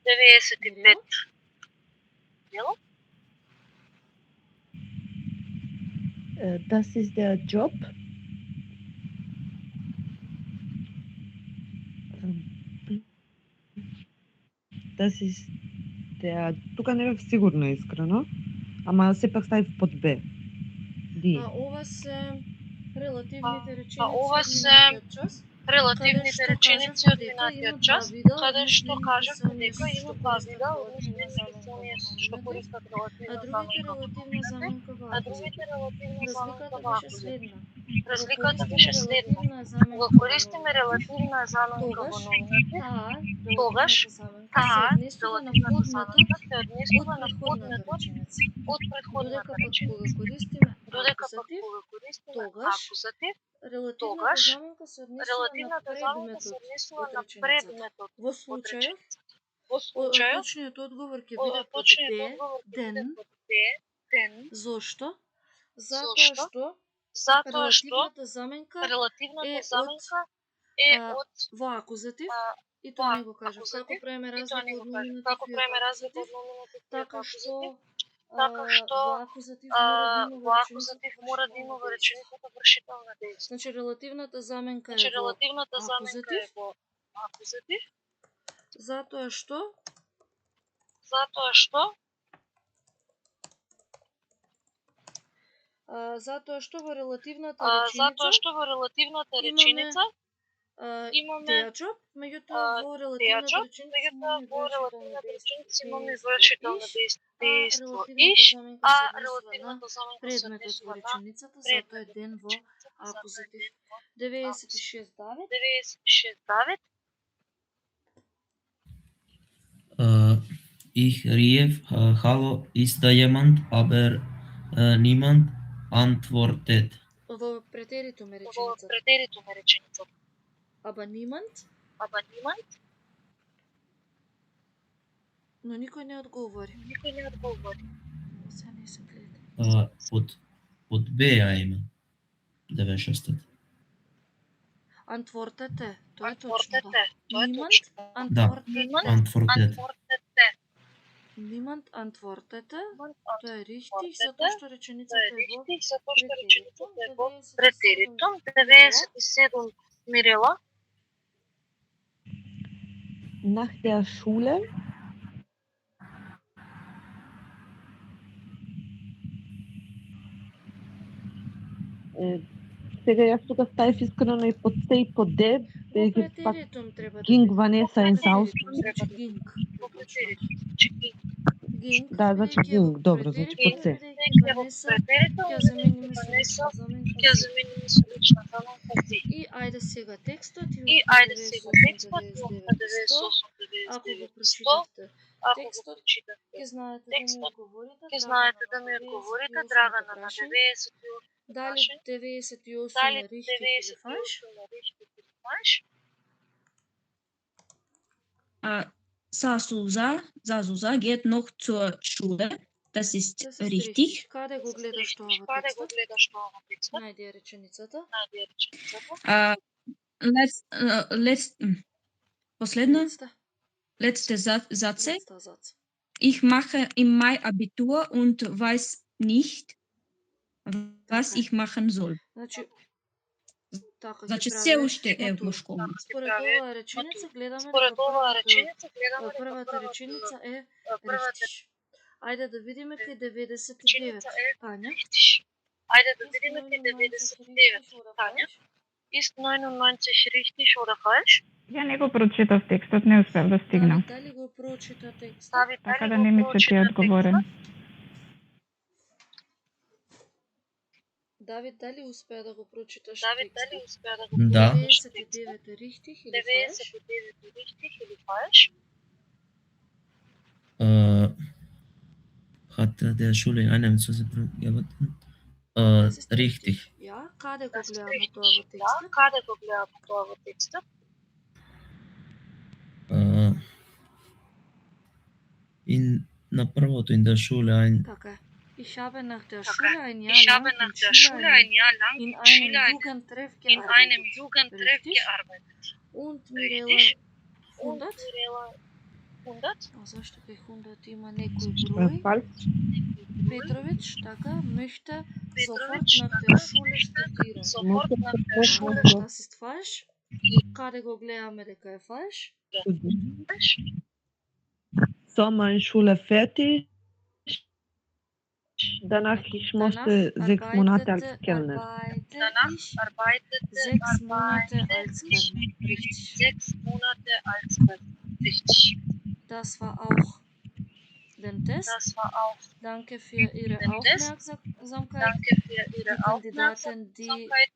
95. Дело? Das ist der Job. Das ist der... Тука не бев сигурна искрено, ама сепак ставив под Б. Ди. Ова се релативните реченици ова од се минатиот час. Релативните Каде што реченици кажав од дека минатиот има час, два вида, каде што односно кажав инфинитивни дека има што два користат вида, односно релативна инфинитивни што заменка користат а релативна другите заменка во релативна номинатив, заменка во а другите акузатив. релативна заменка Разликата во беше акузатив. следна. Разликата Кога беше следна. релативна Кога заменка во користиме номинатив, релативна заменка во тогаш номинатив, таа тогаш релативната заменка се таа однесува на релативната подметот заменка се од однесува на претходната подметот реченица. од претходната Додека пак кога реченица. користиме Додека пак акузатив, кога користиме тогаш акузатив, релативната тогаш заменка се однесува на релативната заменка се предметот однесува од на реченицата. предметот Во од случајов, реченицата. Во случајов, точниот одговор ќе биде под точниот Б, одговор ќе биде ден. под Б, ден. Зошто? Затоа Зошто? што Затоа што релативната заменка релативната е заменка е од во акузатив, и во тоа не го кажав. акузатив, Како правиме и тоа разлика не го од кажав. номинатив Како и од правиме разлика акузатив? од номинатив и од Така што акузатив? Така што во акузатив мора да има во акузатив мора да има во реченицата вршителна дејство. Значи релативната заменка е Значи во релативната заменка е акузатив, во акузатив, затоа што затоа што затоа што во релативната затоа реченица што во релативната имаме реченица their job, меѓутоа во релативната реченица имаме вршително действие иш, а релативната заменка се предметот однесува во на реченицата, затоа е ден во акузатив. 96.9. 96.9. Ich rief Hallo, ist da jemand, aber niemand antwortet. Во претеритум е Во реченицата. претеритум е реченицата. Aber niemand, но никој не одговори. Никој не одговори. Се не се гледа. Под Б има 96. Antwortete, тоа е точно. Antwortete, тоа е Niemand точно. antwortete. Antwortet. Niemand antwortete. Niemand Тоа е richtig, antwortete. затоа што Тоа реченицата е е во richtig, затоа што реченицата е во претеритум. претеритум. 97 Мирела. Nach der Schule сега јас тука ставив искрено и под С и под Д, Во бидејќи пак претеритум треба да Ging биде. Vanessa in Претеритум, Saus. значи ging. Во претеритум, значи Ging, Да, значи бидејќи е во ging, добро, значи претеритум, под С. бидејќи Дека во Vanessa претеритум ќе заменим со Ванеса лична заменка ќе си. заменим со лична заменка си. И ајде сега текстот И ајде сега текстот на 98, Ако го 99, 100. прочитавте Ако го текстот, прочитавте ќе знаете да ми текстот, одговорите. ќе знаете да ми одговорите, Драгана, на 98 Дали 98 Дали е рихтик или фалш? 98 е рихтик или фалш? Zazuza geht noch zur Schule. Das ist richtig. Каде го гледаш тоа во Каде го текстот? гледаш тоа во текстот? Најди ја реченицата. Најди ја реченицата. Последна, Letzte. letzte Satz. Letzter Satz. Ich mache im Mai Abitur und weiß nicht, was Така е. ich machen soll. Значи, така Значи ги се прави уште е во матура. школа. Според оваа реченица гледаме Според дека оваа реченица гледаме дека првата реченица е првата рихтиш. Ајде да видиме кај 99. реченица е Тања. рихтиш. Ајде да видиме кај 99. Тања. Ist 99 richtig oder falsch? Ја не го прочитав текстот, не успев да стигнам. Дали го прочита текстот? Давид, Така дали да го не ми се ти прочита одговорен. текстот? Давид, дали успеа да го прочиташ Давид, текстот? дали успеа да го Да. прочиташ текстот? 99 е рихтих или фалш? 99 е richtig или falsch? Hat der Schule in einem zusammengearbeitet? Richtig. Ja, каде го Das ist гледаме richtig. тоа во Да, текстот? каде го гледаме тоа во текстот? На првото in der Schule ein Така е. Ich habe nach der Така Schule е. ein Ich Jahr habe lang nach in der Chile Schule ein Jahr lang in in einem Chile Jugendtreff in einem gearbeitet. Jugendtreff Richtig? gearbeitet. Und Mirela Richtig. 100? Und Mirela 100? А зашто кај 100 има некој број? Falsch. Петрович, така, möchte sofort Петрович, nach така, der Schule studieren. Sofort nach der Schule Das ist falsch. Каде го гледаме дека е фалш? Sommer in Schule fertig. Danach ich musste 6 Monate als Kellner. Danach arbeitete 6 Monate als Kellner. Richtig. 6 Monate als Kellner. Richtig. Das war auch den Test. Das war auch Danke für Ihre den Test. Aufmerksamkeit. Danke für Ihre Die Kandidaten, die Aufmerksamkeit.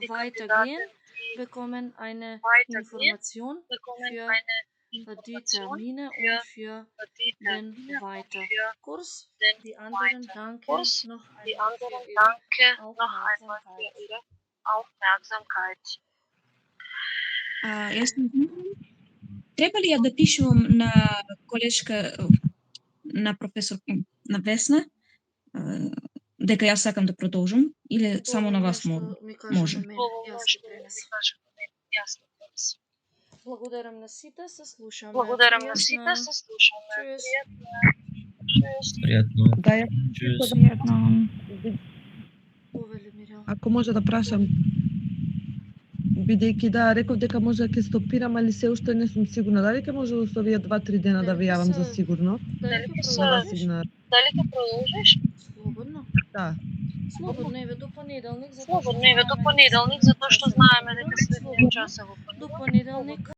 Die weitergehen, Kandidaten, die bekommen eine weitergehen, Information bekommen für eine die Information Termine für und für die den Termine und Weiterkurs. den Die anderen danke Weiterkurs. noch Die einmal anderen für Ihre danke noch einmal für Aufmerksamkeit. Ihre Aufmerksamkeit. Јас не знам. Треба ли ја да пишувам на колешка, на професор, на Весна, дека јас сакам да продолжам, или само на вас може? Може. Ovo nešto mi kaže na mene. Jasno danas. Благодарам на сите, се слушаме. Благодарам на Пријатна. сите, се слушаме. Чујус. Пријатно. пријатно. Да, ја Чујус. Пријатно. Повели Мирела. Ако може да прашам, бидејќи да, реков дека може да ќе стопирам, али се уште не сум сигурна. Дали ќе може со овие 2-3 дена да ви јавам за сигурно? Дали ќе Дали ќе На вас продолжиш? и на... Дали ќе продолжиш? Слободно. Да. Слободно еве до понеделник, затоа што Слободно еве до знаеме дека понеделник, се затоа што знаеме дека слободно, следниот час е во до понеделник. понеделник.